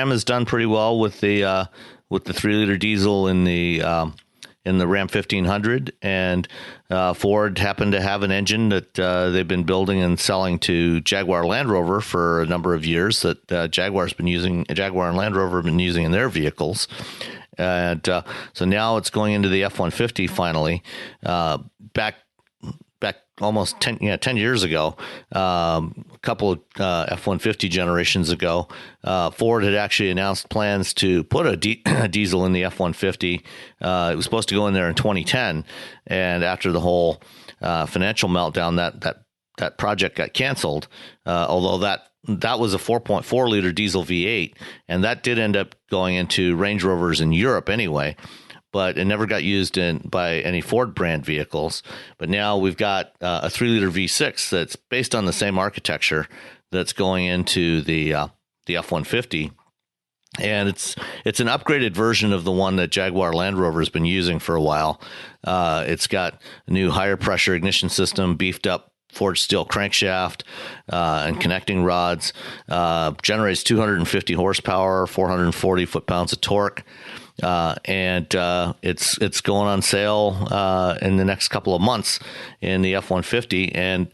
C: has done pretty well with the 3-liter diesel in the Ram 1500, and Ford happened to have an engine that they've been building and selling to Jaguar Land Rover for a number of years that Jaguar and Land Rover have been using in their vehicles. And so now it's going into the F-150 finally. Back almost 10 years ago, a couple of F-150 generations ago, Ford had actually announced plans to put a diesel in the F-150. It was supposed to go in there in 2010, and after the whole financial meltdown, that project got canceled. Although that was a 4.4 liter diesel V8, and that did end up going into Range Rovers in Europe anyway, but it never got used by any Ford brand vehicles. But now we've got a 3-liter V6 that's based on the same architecture that's going into the F-150. And it's an upgraded version of the one that Jaguar Land Rover has been using for a while. It's got a new higher pressure ignition system, beefed up forged steel crankshaft and connecting rods, generates 250 horsepower, 440 foot-pounds of torque. and it's going on sale in the next couple of months in the F-150. And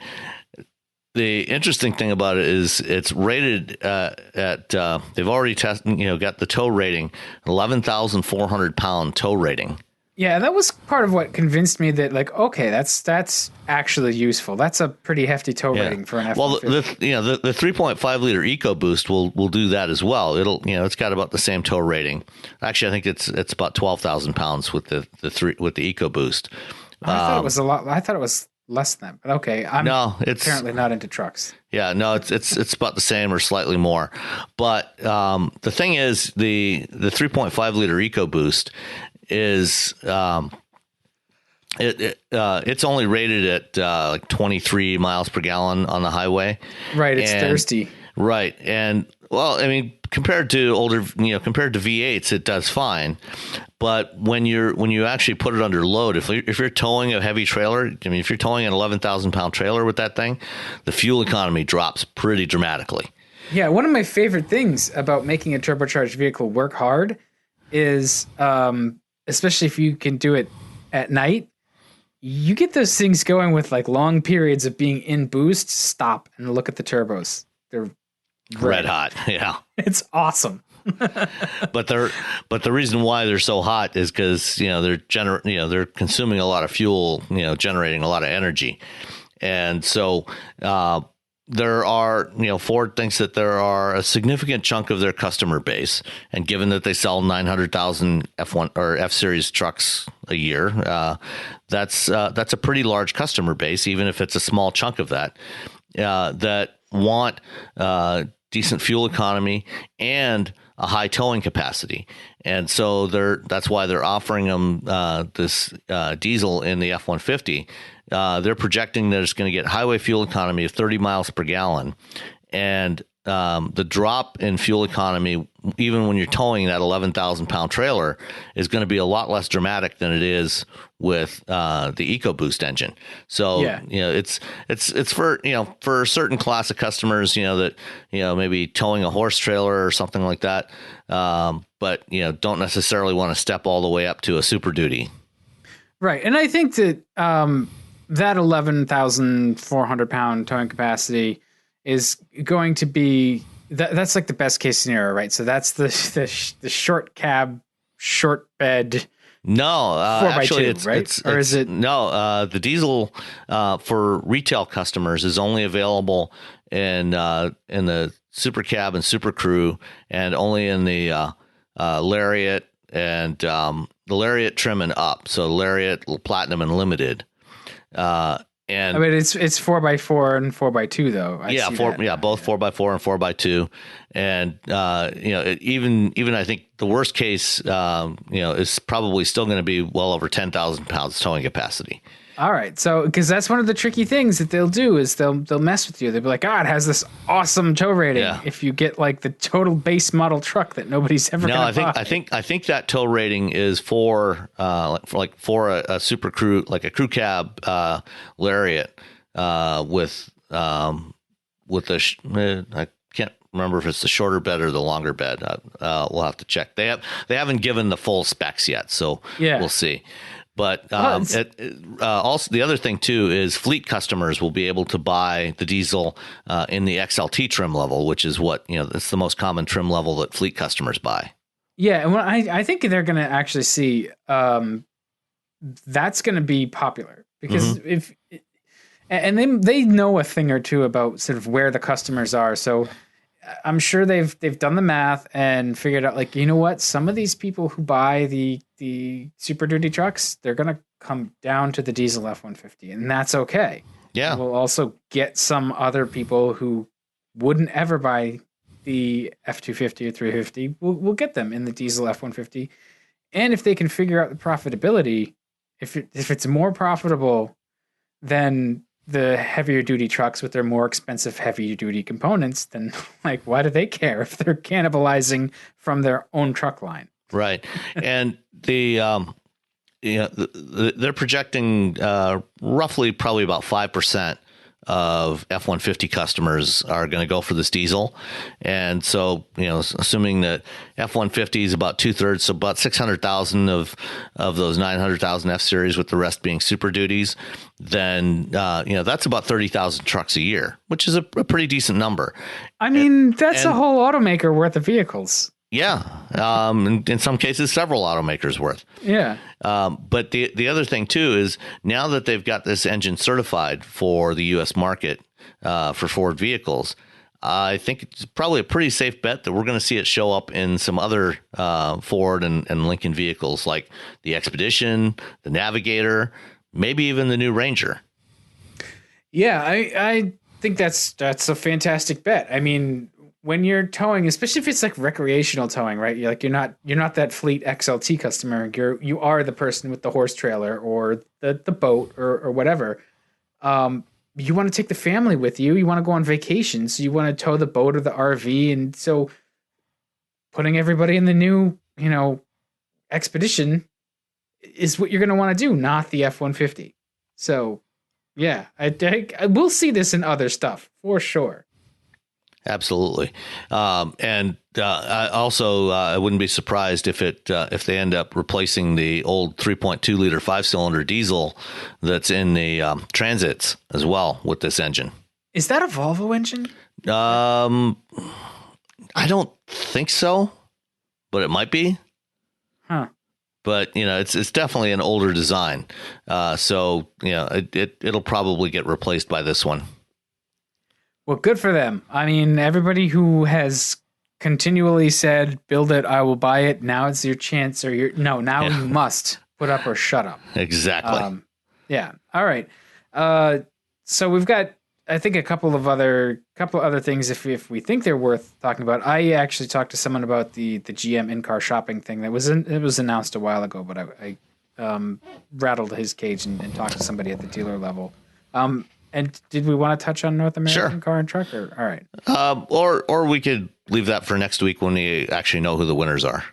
C: the interesting thing about it is it's rated at they've already tested, got the tow rating, 11,400 pound tow rating.
B: Yeah, that was part of what convinced me that, like, okay, that's actually useful. That's a pretty hefty tow rating for an F-150.
C: Well, the 3.5 liter EcoBoost will do that as well. It's got about the same tow rating. Actually, I think it's about 12,000 pounds with the EcoBoost.
B: I thought it was a lot. I thought it was less than that. But okay, it's apparently not into trucks.
C: Yeah, no, it's about the same or slightly more. But the thing is, the 3.5 liter EcoBoost is it's only rated at like 23 miles per gallon on the highway.
B: Right, it's thirsty.
C: Right, and well, I mean, compared to V8s, it does fine. But when you actually put it under load, if you're towing a heavy trailer, I mean, if you're towing an 11,000 pound trailer with that thing, the fuel economy drops pretty dramatically.
B: Yeah, one of my favorite things about making a turbocharged vehicle work hard is, especially if you can do it at night, you get those things going with like long periods of being in boost, stop and look at the turbos. They're
C: red hot. Yeah.
B: It's awesome.
C: but the reason why they're so hot is because they're consuming a lot of fuel, generating a lot of energy. And so there are, Ford thinks that there are a significant chunk of their customer base, and given that they sell 900,000 F1 or F Series trucks a year, that's a pretty large customer base, even if it's a small chunk of that, that want decent fuel economy and a high towing capacity. And so that's why they're offering them this diesel in the F-150. They're projecting that it's going to get highway fuel economy of 30 miles per gallon. And the drop in fuel economy, even when you're towing that 11,000 pound trailer, is going to be a lot less dramatic than it is with the EcoBoost engine. So, it's for a certain class of customers, that, maybe towing a horse trailer or something like that. But, don't necessarily want to step all the way up to a Super Duty.
B: Right. And I think that that 11,400 pound towing capacity is going to be that's like the best case scenario, right? So that's the short cab, short bed.
C: No, actually,
B: 4x2, right? Or is it?
C: No, the diesel for retail customers is only available in the Super Cab and Super Crew, and only in the Lariat and the Lariat trim and up. So Lariat, Platinum, and Limited. And
B: I mean, it's 4x4 and 4x2 though.
C: Both 4x4 and 4x2, and even I think the worst case, is probably still going to be well over 10,000 pounds towing capacity.
B: All right, so because that's one of the tricky things that they'll do is they'll mess with you. They'll be like, it has this awesome tow rating. Yeah. If you get like the total base model truck that nobody's ever going to buy.
C: I think that tow rating is for a Super Crew, like a crew cab Lariat with I can't remember if it's the shorter bed or the longer bed. We'll have to check. They haven't given the full specs yet, so we'll see. But also the other thing too is fleet customers will be able to buy the diesel in the XLT trim level, which is what that's the most common trim level that fleet customers buy.
B: Yeah, and I think they're going to actually see that's going to be popular because they know a thing or two about sort of where the customers are. So I'm sure they've done the math and figured out, like, what, some of these people who buy the Super Duty trucks, they're going to come down to the diesel F-150, and that's okay. Yeah. We'll also get some other people who wouldn't ever buy the F-250 or 350. We'll get them in the diesel F-150. And if they can figure out the profitability, if it's more profitable than the heavier duty trucks with their more expensive heavy duty components, then like, why do they care if they're cannibalizing from their own truck line?
C: Right. And they're projecting roughly probably about 5% of F-150 customers are going to go for this diesel. And so, assuming that F-150 is about 2/3, so about 600,000 of those 900,000 F-Series, with the rest being Super Duties, then, that's about 30,000 trucks a year, which is a pretty decent number.
B: I mean, that's a whole automaker worth of vehicles.
C: Yeah. In some cases, several automakers worth.
B: Yeah.
C: But the other thing, too, is now that they've got this engine certified for the U.S. market for Ford vehicles, I think it's probably a pretty safe bet that we're going to see it show up in some other Ford and Lincoln vehicles, like the Expedition, the Navigator, maybe even the new Ranger.
B: Yeah, I think that's a fantastic bet. I mean, when you're towing, especially if it's like recreational towing, right? You're not that fleet XLT customer. You are the person with the horse trailer or the boat or whatever. You want to take the family with you. You want to go on vacation, so you want to tow the boat or the RV, and so putting everybody in the new, Expedition is what you're going to want to do, not the F-150. So, yeah, I will see this in other stuff for sure.
C: Absolutely. And I also I wouldn't be surprised if they end up replacing the old 3.2 liter 5-cylinder diesel that's in the Transits as well with this engine.
B: Is that a Volvo engine?
C: I don't think so, but it might be.
B: Huh.
C: But it's definitely an older design, so it'll probably get replaced by this one.
B: Well, good for them. I mean, everybody who has continually said, build it, I will buy it. Now it's your chance, or you must put up or shut up.
C: Exactly.
B: Yeah. All right. So we've got, I think, a couple of other things if we think they're worth talking about. I actually talked to someone about the GM in-car shopping thing it was announced a while ago, but I rattled his cage and talked to somebody at the dealer level. And did we want to touch on North American Car and Truck? All right.
C: Or we could leave that for next week when we actually know who the winners are.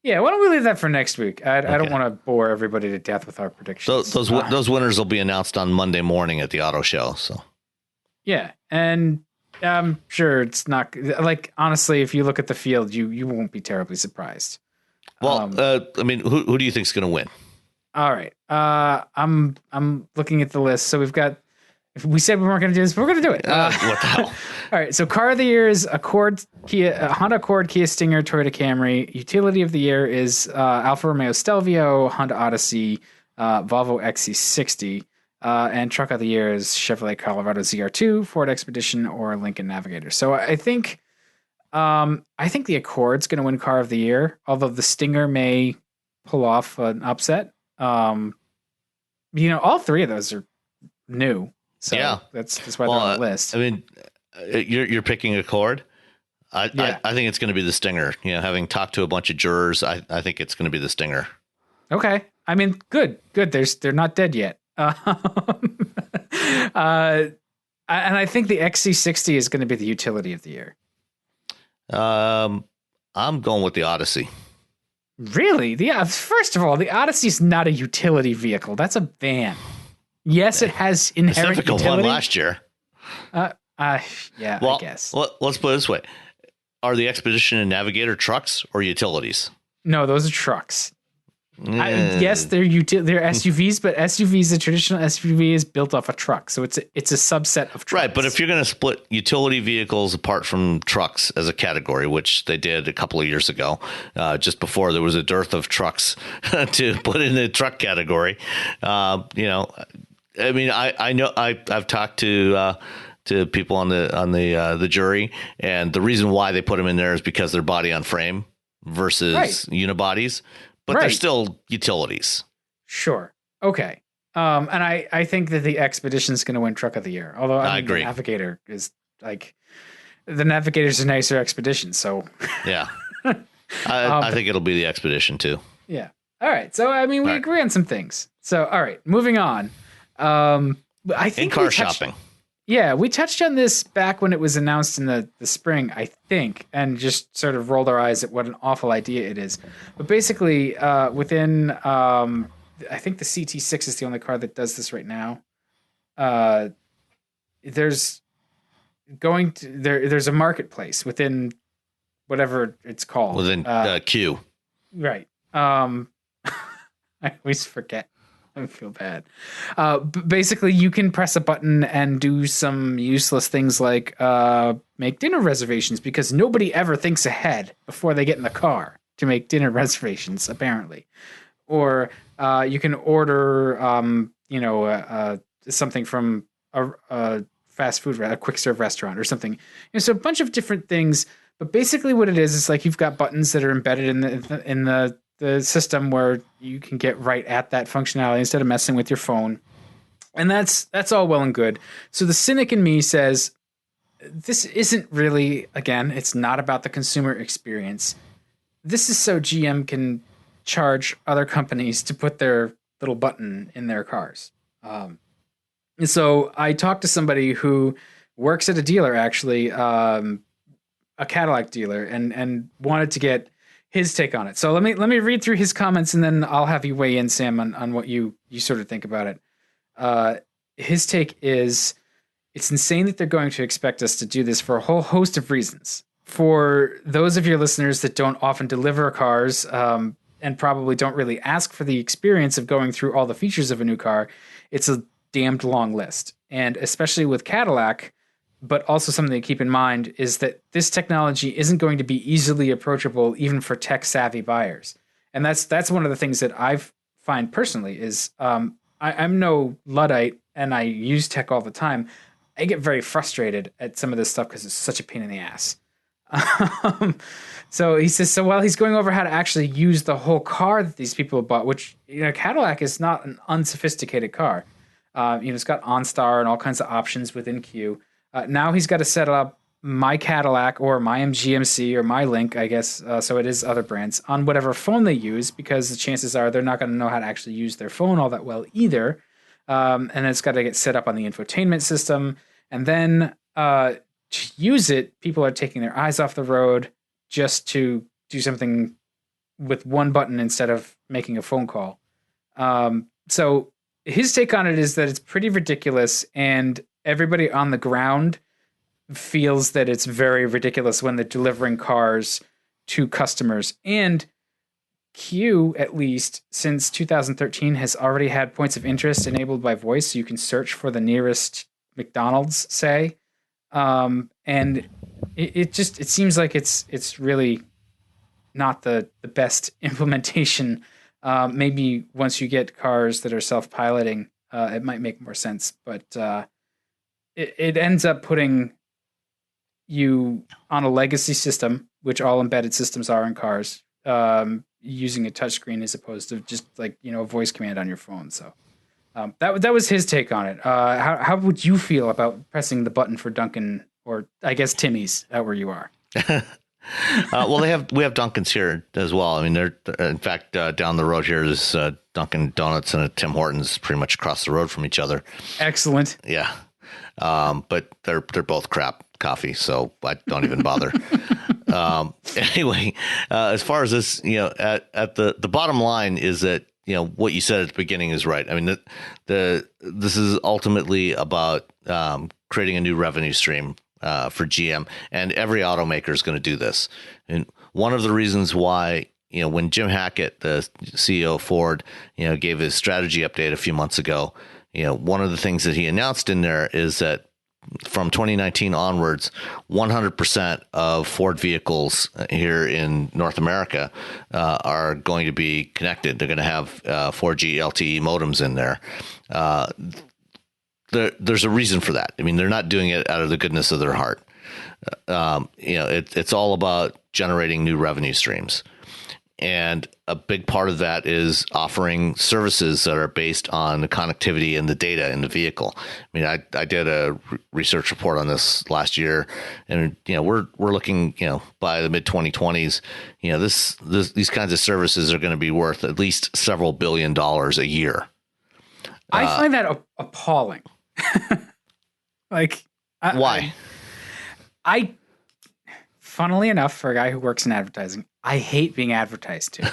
B: Yeah, why don't we leave that for next week? I don't want to bore everybody to death with our predictions.
C: Those winners will be announced on Monday morning at the auto show. So. Yeah,
B: and I'm sure it's not like, honestly, if you look at the field, you won't be terribly surprised.
C: Well, I mean, who do you think is going to win?
B: All right, I'm looking at the list. So we've got. If we said we weren't going to do this, but we're going to do it.
C: What the hell?
B: All right. So car of the year is Honda Accord, Kia Stinger, Toyota Camry. Utility of the year is Alfa Romeo Stelvio, Honda Odyssey, Volvo XC60. And truck of the year is Chevrolet Colorado ZR2, Ford Expedition, or Lincoln Navigator. So I think the Accord's going to win car of the year, although the Stinger may pull off an upset. All three of those are new. So yeah, that's why they're on the list.
C: I mean, you're picking Accord. I think it's going to be the Stinger. Having talked to a bunch of jurors, I think it's going to be the Stinger.
B: Okay. I mean, good. They're not dead yet. And I think the XC60 is going to be the utility of the year.
C: I'm going with the Odyssey.
B: Really? Yeah. First of all, the Odyssey is not a utility vehicle. That's a van. Yes, it has inherent utility.
C: One last year.
B: Yeah, I guess.
C: Let's put it this way. Are the Expedition and Navigator trucks or utilities?
B: No, those are trucks. Yes, they're SUVs, but SUVs, the traditional SUV is built off a truck. So it's a subset of trucks.
C: Right, but if you're going to split utility vehicles apart from trucks as a category, which they did a couple of years ago, just before there was a dearth of trucks to put in the truck category, I mean, I know I've talked to people on the jury, and the reason why they put them in there is because they're body on frame versus unibodies, but they're still utilities.
B: Sure. Okay. And I think that the Expedition is going to win truck of the year. Although I agree. The Navigator is the Navigator's a nicer Expedition. So
C: yeah, I think it'll be the Expedition too.
B: Yeah. All right. So we agree on some things. So all right, moving on. I think
C: in-car shopping.
B: Yeah, we touched on this back when it was announced in the spring, I think, and just sort of rolled our eyes at what an awful idea it is. But basically, within, I think the CT6 is the only car that does this right now. there's a marketplace within whatever it's called.
C: Within Q.
B: Right. I always forget. I feel bad. Basically, you can press a button and do some useless things like make dinner reservations, because nobody ever thinks ahead before they get in the car to make dinner reservations, apparently. Or you can order, something from a fast food, a quick serve restaurant or something. So a bunch of different things. But basically, what it is like you've got buttons that are embedded in the system where you can get right at that functionality instead of messing with your phone. And that's all well and good. So the cynic in me says, this isn't really, again, it's not about the consumer experience. This is so GM can charge other companies to put their little button in their cars. And so I talked to somebody who works at a dealer, actually, a Cadillac dealer, and wanted to get his take on it. So let me read through his comments, and then I'll have you weigh in, Sam, on what you sort of think about it. His take is, it's insane that they're going to expect us to do this for a whole host of reasons. For those of your listeners that don't often deliver cars, and probably don't really ask for the experience of going through all the features of a new car, it's a damned long list. And especially with Cadillac, but also something to keep in mind is that this technology isn't going to be easily approachable even for tech-savvy buyers. And that's one of the things that I find personally is I'm no Luddite, and I use tech all the time. I get very frustrated at some of this stuff because it's such a pain in the ass. So he says, so while he's going over how to actually use the whole car that these people bought, which, Cadillac is not an unsophisticated car. It's got OnStar and all kinds of options within Q. Now he's got to set up my Cadillac or my MGMC or my Link, I guess, so it is other brands, on whatever phone they use, because the chances are they're not going to know how to actually use their phone all that well either. And it's got to get set up on the infotainment system. And then to use it, people are taking their eyes off the road just to do something with one button instead of making a phone call. So his take on it is that it's pretty ridiculous, and everybody on the ground feels that it's very ridiculous when they're delivering cars to customers. And Q, at least since 2013, has already had points of interest enabled by voice, so you can search for the nearest McDonald's, say. And it seems like it's really not the best implementation. Maybe once you get cars that are self-piloting, it might make more sense. But it ends up putting you on a legacy system, which all embedded systems are in cars, using a touchscreen as opposed to just a voice command on your phone. So that was his take on it. How would you feel about pressing the button for Dunkin', or I guess Timmy's, out where you are?
C: Well, we have Dunkin's here as well. I mean, they're in fact down the road here is Dunkin' Donuts and a Tim Hortons pretty much across the road from each other.
B: Excellent.
C: Yeah, but they're both crap coffee, so I don't even bother. Anyway, as far as this, at the bottom line is that what you said at the beginning is right. I mean, this is ultimately about creating a new revenue stream for GM, and every automaker is going to do this. And one of the reasons why, when Jim Hackett, the CEO of Ford, gave his strategy update a few months ago, one of the things that he announced in there is that from 2019 onwards, 100% of Ford vehicles here in North America are going to be connected. They're going to have 4G LTE modems in there. There's a reason for that. I mean, they're not doing it out of the goodness of their heart. It's all about generating new revenue streams. And a big part of that is offering services that are based on the connectivity and the data in the vehicle. I mean, I did a research report on this last year, and we're looking, by the mid 2020s, these kinds of services are going to be worth at least several $1 billion a year.
B: I find that appalling.
C: Why?
B: I funnily enough, for a guy who works in advertising, I hate being advertised to.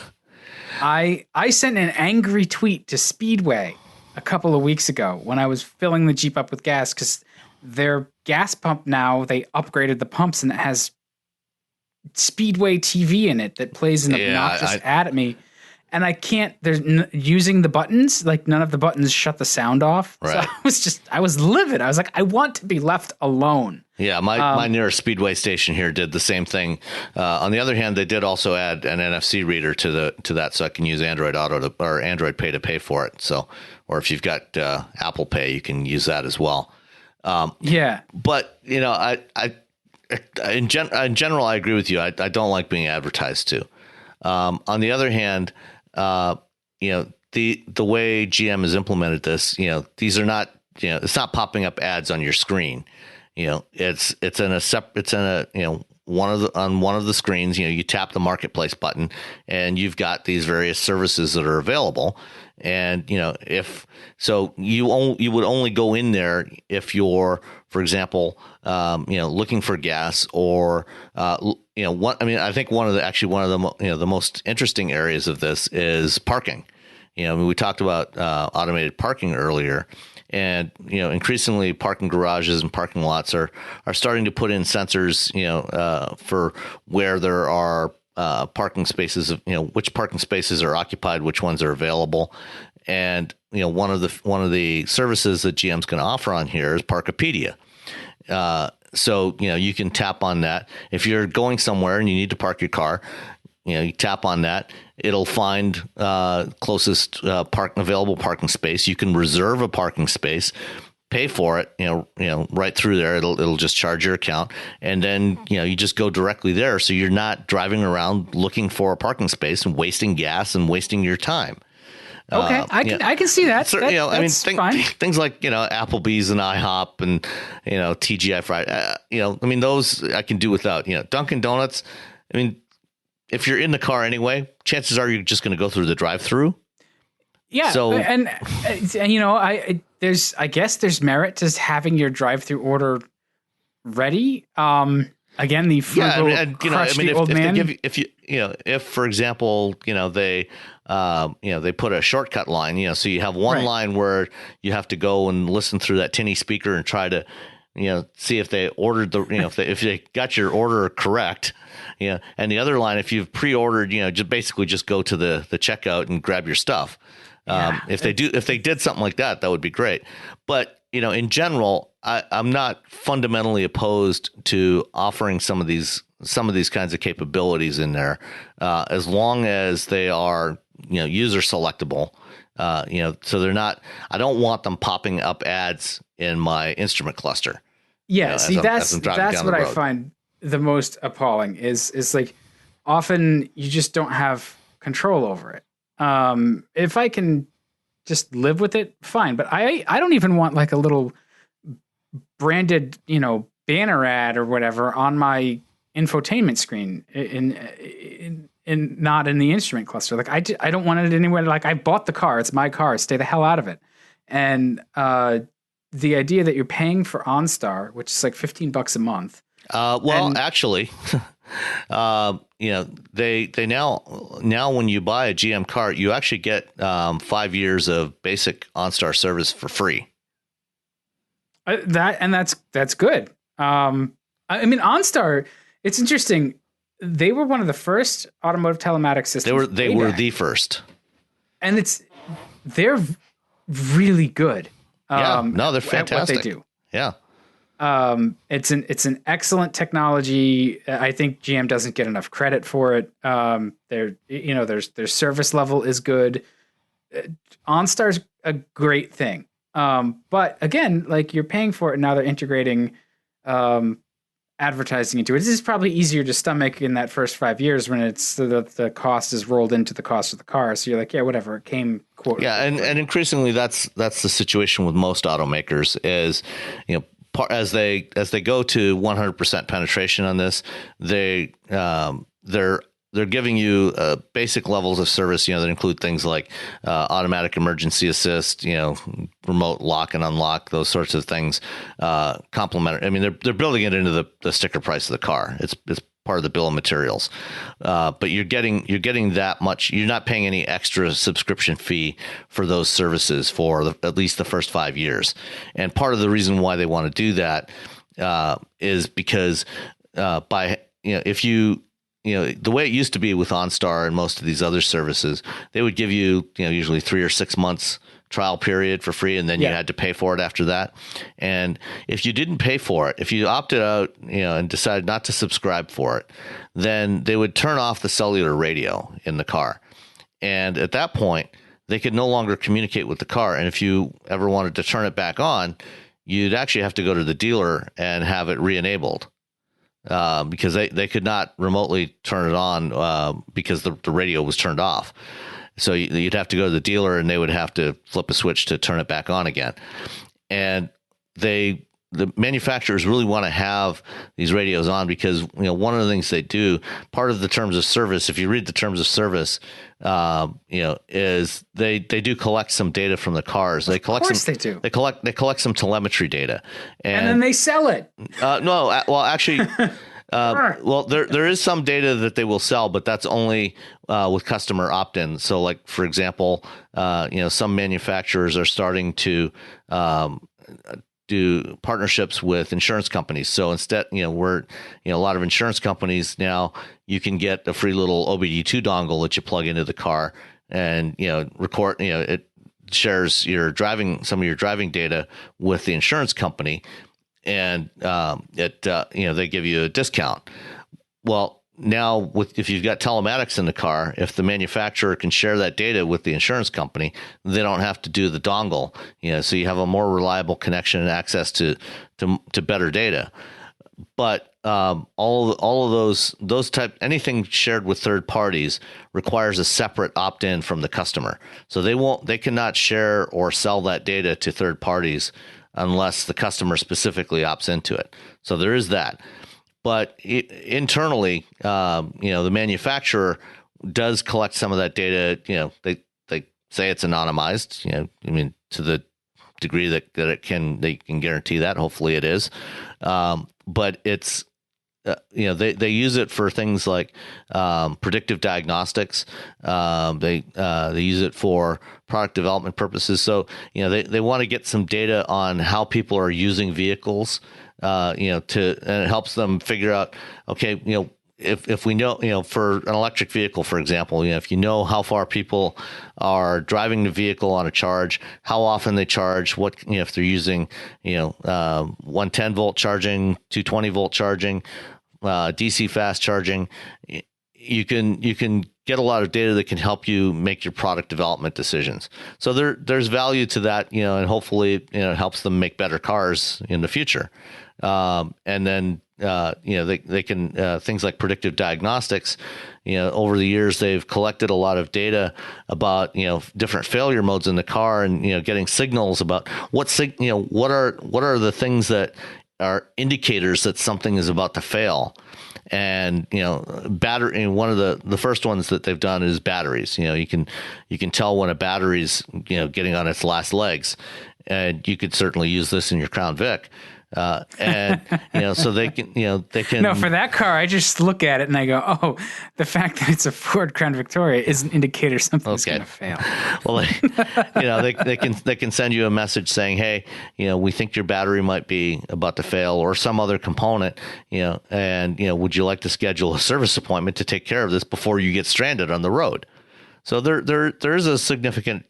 B: I sent an angry tweet to Speedway a couple of weeks ago when I was filling the Jeep up with gas, because their gas pump now, they upgraded the pumps and it has Speedway TV in it that plays an obnoxious ad at me. And I can't, using the buttons, like none of the buttons shut the sound off.
C: Right.
B: So I was livid. I was like, I want to be left alone.
C: Yeah, my nearest Speedway station here did the same thing. On the other hand, they did also add an NFC reader to that, so I can use Android Auto or Android Pay to pay for it. So, or if you've got Apple Pay, you can use that as well.
B: Yeah,
C: but in general, I agree with you. I don't like being advertised to. On the other hand, the way GM has implemented this, these are not, it's not popping up ads on your screen. It's on one of the screens. You tap the marketplace button, and you've got these various services that are available. And if so, you would only go in there if you're, for example, looking for gas or I think one of the most interesting areas of this is parking. We talked about automated parking earlier. And, increasingly parking garages and parking lots are starting to put in sensors, for where there are parking spaces, which parking spaces are occupied, which ones are available. And, one of the services that GM's going to offer on here is Parkopedia. So, you can tap on that. If you're going somewhere and you need to park your car, you tap on that. It'll find closest available parking space. You can reserve a parking space, pay for it, right through there. It'll just charge your account, and then you just go directly there. So you're not driving around looking for a parking space and wasting gas and wasting your time.
B: Okay, I can see that.
C: So, things like Applebee's and IHOP and TGI Friday. Those I can do without. Dunkin' Donuts. If you're in the car anyway, chances are you're just going to go through the drive-through.
B: Yeah. So, and I guess there's merit to having your drive-through order ready. Again, the frugal, old man.
C: If for example, they put a shortcut line, so you have one line where you have to go and listen through that tinny speaker and try to, see if they ordered if they got your order correct. And the other line, if you've pre-ordered, just go to the checkout and grab your stuff. If they did something like that, that would be great. But, in general, I'm not fundamentally opposed to offering some of these kinds of capabilities in there, as long as they are, user selectable. So they're not, I don't want them popping up ads in my instrument cluster.
B: Yeah. That's what I find the most appalling is like often you just don't have control over it. If I can just live with it, fine. But I don't even want like a little branded, banner ad or whatever on my infotainment screen in not in the instrument cluster. Like I don't want it anywhere. Like I bought the car. It's my car. Stay the hell out of it. And, the idea that you're paying for OnStar, which is like $15 a month.
C: Actually, they now when you buy a GM car, you actually get 5 years of basic OnStar service for free. That's good. OnStar, it's interesting. They were one of the first automotive telematics systems. They were the first,
B: and they're really good.
C: They're fantastic.
B: At what they do.
C: Yeah.
B: It's an excellent technology. I think GM doesn't get enough credit for it. Their service level is good. OnStar's a great thing. But again, like you're paying for it and now they're integrating advertising into it. This is probably easier to stomach in that first 5 years when it's the cost is rolled into the cost of the car. So you're like, yeah, whatever. It came quote.
C: Yeah, and increasingly that's the situation with most automakers is, as they go to 100% penetration on this, they're giving you basic levels of service, that include things like automatic emergency assist, remote lock and unlock, those sorts of things. Complimentary. They're building it into the sticker price of the car. It's part of the bill of materials. But you're getting that much. You're not paying any extra subscription fee for those services for at least the first 5 years. And part of the reason why they want to do that is because if you the way it used to be with OnStar and most of these other services, they would give you usually 3 or 6 months trial period for free, and then you had to pay for it after that. And if you didn't pay for it, if you opted out, and decided not to subscribe for it, then they would turn off the cellular radio in the car. And at that point, they could no longer communicate with the car. And if you ever wanted to turn it back on, you'd actually have to go to the dealer and have it re-enabled. Because they could not remotely turn it on because the radio was turned off. So you'd have to go to the dealer and they would have to flip a switch to turn it back on again. And the manufacturers really want to have these radios on because one of the things they do, part of the terms of service, if you read the terms of service, is they do collect some data from the cars. They collect
B: of course they do.
C: They collect some telemetry data,
B: and then they sell it.
C: No, well, actually. Well, there is some data that they will sell, but that's only with customer opt-in. So, like for example, some manufacturers are starting to do partnerships with insurance companies. So instead, a lot of insurance companies now you can get a free little OBD2 dongle that you plug into the car and record. It shares some of your driving data with the insurance company. And they give you a discount. Well, now if you've got telematics in the car, if the manufacturer can share that data with the insurance company, they don't have to do the dongle. So you have a more reliable connection and access to better data. But all of those anything shared with third parties requires a separate opt-in from the customer. So they cannot share or sell that data to third parties unless the customer specifically opts into it. So there is that. But internally, the manufacturer does collect some of that data. They say it's anonymized, to the degree that they can guarantee that. Hopefully it is. But it's, they use it for things like predictive diagnostics. They use it for product development purposes. So they want to get some data on how people are using vehicles. And it helps them figure out, okay, if we know, for an electric vehicle, for example, if you know how far people are driving the vehicle on a charge, how often they charge, what, if they're using, 110 volt charging, 220 volt charging, DC fast charging, you can get a lot of data that can help you make your product development decisions. So there's value to that, and hopefully, it helps them make better cars in the future. And then, they can, things like predictive diagnostics, over the years, they've collected a lot of data about, different failure modes in the car and, getting signals about what are the things that are indicators that something is about to fail. And battery. One of the first ones that they've done is batteries. You can tell when a battery's getting on its last legs, and you could certainly use this in your Crown Vic. And so they can
B: No, for that car, I just look at it and I go, oh, the fact that it's a Ford Crown Victoria is an indicator something's going to fail.
C: Well, they can send you a message saying, hey, we think your battery might be about to fail or some other component, and would you like to schedule a service appointment to take care of this before you get stranded on the road? So there is a significant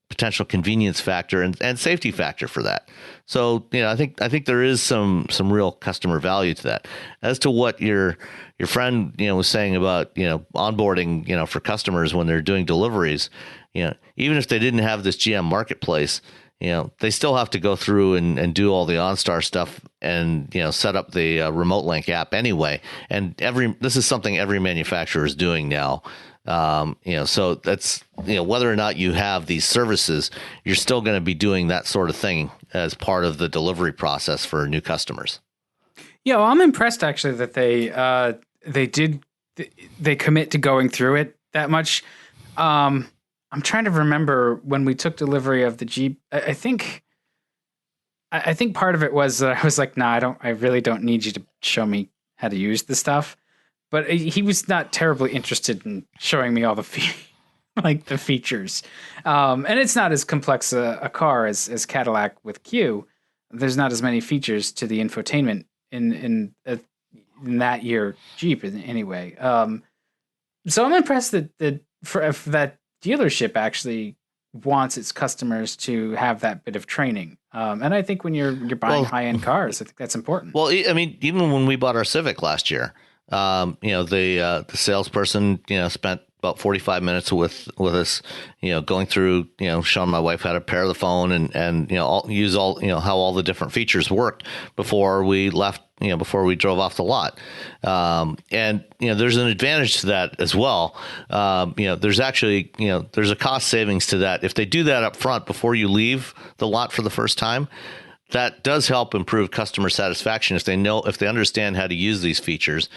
C: potential convenience factor and safety factor for that. So, I think there is some real customer value to that. As to what your friend, was saying about, onboarding, for customers when they're doing deliveries, even if they didn't have this GM marketplace, they still have to go through and do all the OnStar stuff and, set up the remote link app anyway. And this is something every manufacturer is doing now. So that's, whether or not you have these services, you're still going to be doing that sort of thing as part of the delivery process for new customers.
B: Yeah, well, I'm impressed actually that they commit to going through it that much. I'm trying to remember when we took delivery of the Jeep. I think part of it was that I was like, nah, I really don't need you to show me how to use the stuff. but he was not terribly interested in showing me all the the features. And it's not as complex a car as Cadillac with Q. There's not as many features to the infotainment in that year Jeep anyway. So I'm impressed that that dealership actually wants its customers to have that bit of training. And I think when you're buying high-end cars, I think that's important.
C: Well, I mean, even when we bought our Civic last year, the salesperson, spent about 45 minutes with us, going through, showing my wife how to pair the phone and use all, how all the different features worked before we left, before we drove off the lot. And there's an advantage to that as well. There's actually, there's a cost savings to that. If they do that up front before you leave the lot for the first time, that does help improve customer satisfaction if they understand how to use these features.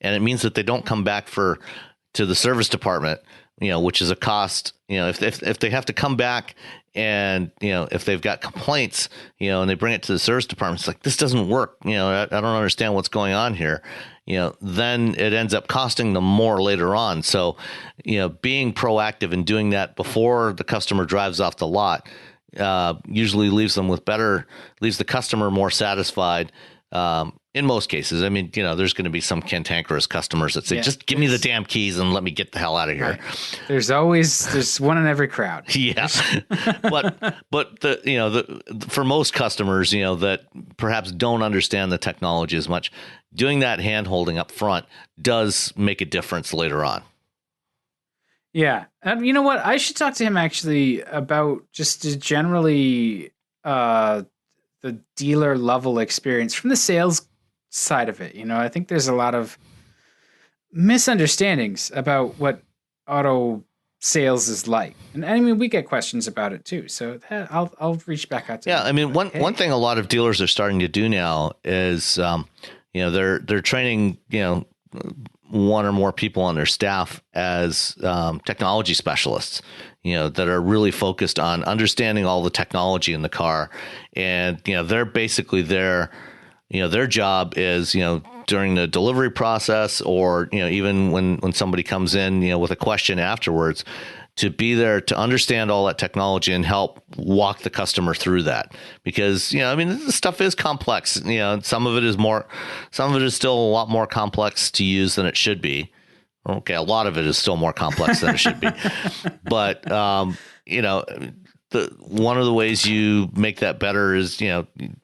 C: And it means that they don't come back to the service department, which is a cost, if they have to come back and, if they've got complaints, and they bring it to the service department, it's like, this doesn't work. I don't understand what's going on here. Then it ends up costing them more later on. So, being proactive and doing that before the customer drives off the lot, usually leaves the customer more satisfied. In most cases, I mean, there's going to be some cantankerous customers that say, just give me the damn keys and let me get the hell out of here.
B: Right. There's one in every crowd.
C: Yeah. but for most customers, that perhaps don't understand the technology as much, doing that hand holding up front does make a difference later on.
B: Yeah. You know what? I should talk to him actually about just generally the dealer level experience from the sales side of it. I think there's a lot of misunderstandings about what auto sales is like. And I mean, we get questions about it too. So I'll reach back out to him.
C: Yeah. I mean, one thing a lot of dealers are starting to do now is, they're training, one or more people on their staff as technology specialists, that are really focused on understanding all the technology in the car. And, they're basically their job is, during the delivery process or, even when somebody comes in, with a question afterwards, to be there to understand all that technology and help walk the customer through that. Because, this stuff is complex. Some of it is still a lot more complex to use than it should be. Okay. A lot of it is still more complex than it should be. But, one of the ways you make that better is,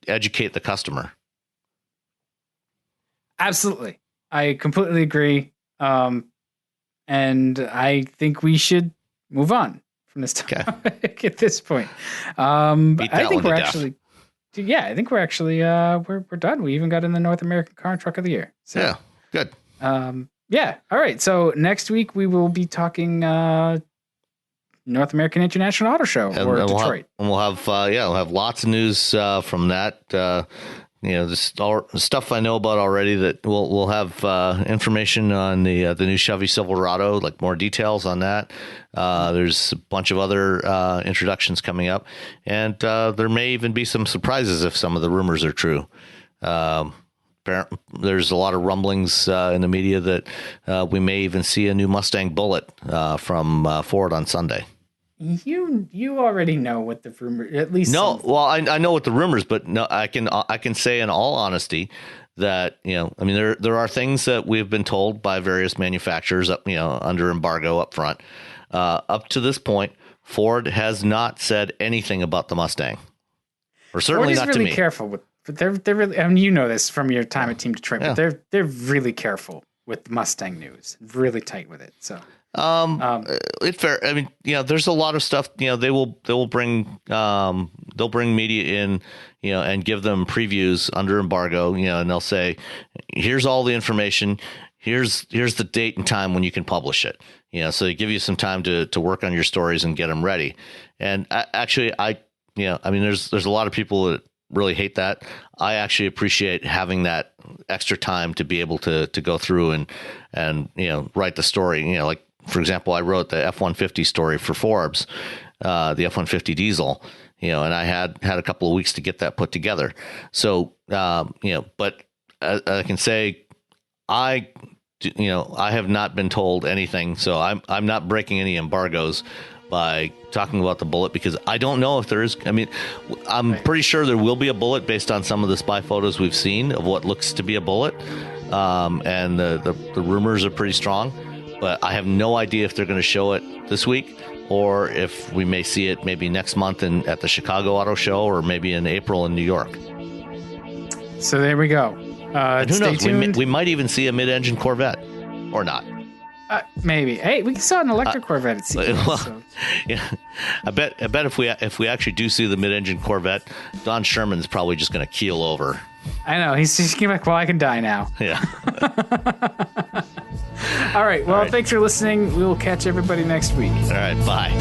C: educate the customer.
B: Absolutely. I completely agree. And I think we should move on from this topic at this point. I think we're actually we're done. We even got in the North American Car and Truck of the Year. So,
C: yeah, good.
B: Yeah. All right. So next week we will be talking North American International Auto Show or Detroit.
C: We'll have lots of news from that. This stuff I know about already. That we'll have information on the new Chevy Silverado, like more details on that. There's a bunch of other introductions coming up, and there may even be some surprises if some of the rumors are true. There's a lot of rumblings in the media that we may even see a new Mustang Bullet from Ford on Sunday.
B: You already know what the rumor, at least.
C: No, well, I know what the rumors, but no, I can say in all honesty that, there are things that we've been told by various manufacturers up, under embargo up front. Up to this point, Ford has not said anything about the Mustang, or certainly not to me.
B: Ford is really careful with, but they're really. I mean, you know this from your time at Team Detroit, but they're really careful with Mustang news, really tight with it. So.
C: It's fair. I mean, there's a lot of stuff, they will bring, they'll bring media in, and give them previews under embargo, and they'll say, here's all the information. Here's the date and time when you can publish it. So they give you some time to work on your stories and get them ready. And there's a lot of people that really hate that. I actually appreciate having that extra time to be able to go through and write the story, like, for example, I wrote the F-150 story for Forbes, the F-150 Diesel, and I had a couple of weeks to get that put together. So, but I can say I I have not been told anything, so I'm not breaking any embargoes by talking about the bullet, because I don't know if there is. I mean, I'm pretty sure there will be a bullet based on some of the spy photos we've seen of what looks to be a bullet, and the rumors are pretty strong. But I have no idea if they're going to show it this week, or if we may see it maybe next month at the Chicago Auto Show, or maybe in April in New York.
B: So there we go.
C: And who
B: stay
C: knows?
B: tuned.
C: We might even see a mid-engine Corvette, or not.
B: Maybe. Hey, we saw an electric Corvette at CES.
C: Well,
B: so.
C: yeah, I bet if we actually do see the mid-engine Corvette, Don Sherman's probably just going to keel over.
B: I know. He's just like, well, I can die now.
C: Yeah.
B: All right. Well, thanks for listening. We will catch everybody next week.
C: All right. Bye.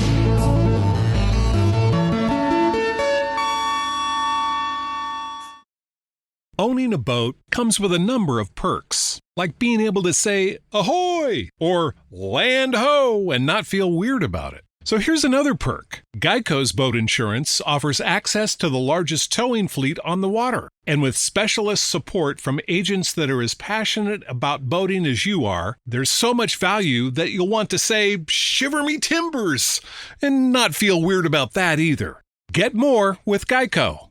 D: Owning a boat comes with a number of perks, like being able to say ahoy or land ho and not feel weird about it. So here's another perk. Geico's boat insurance offers access to the largest towing fleet on the water. And with specialist support from agents that are as passionate about boating as you are, there's so much value that you'll want to say, shiver me timbers, and not feel weird about that either. Get more with Geico.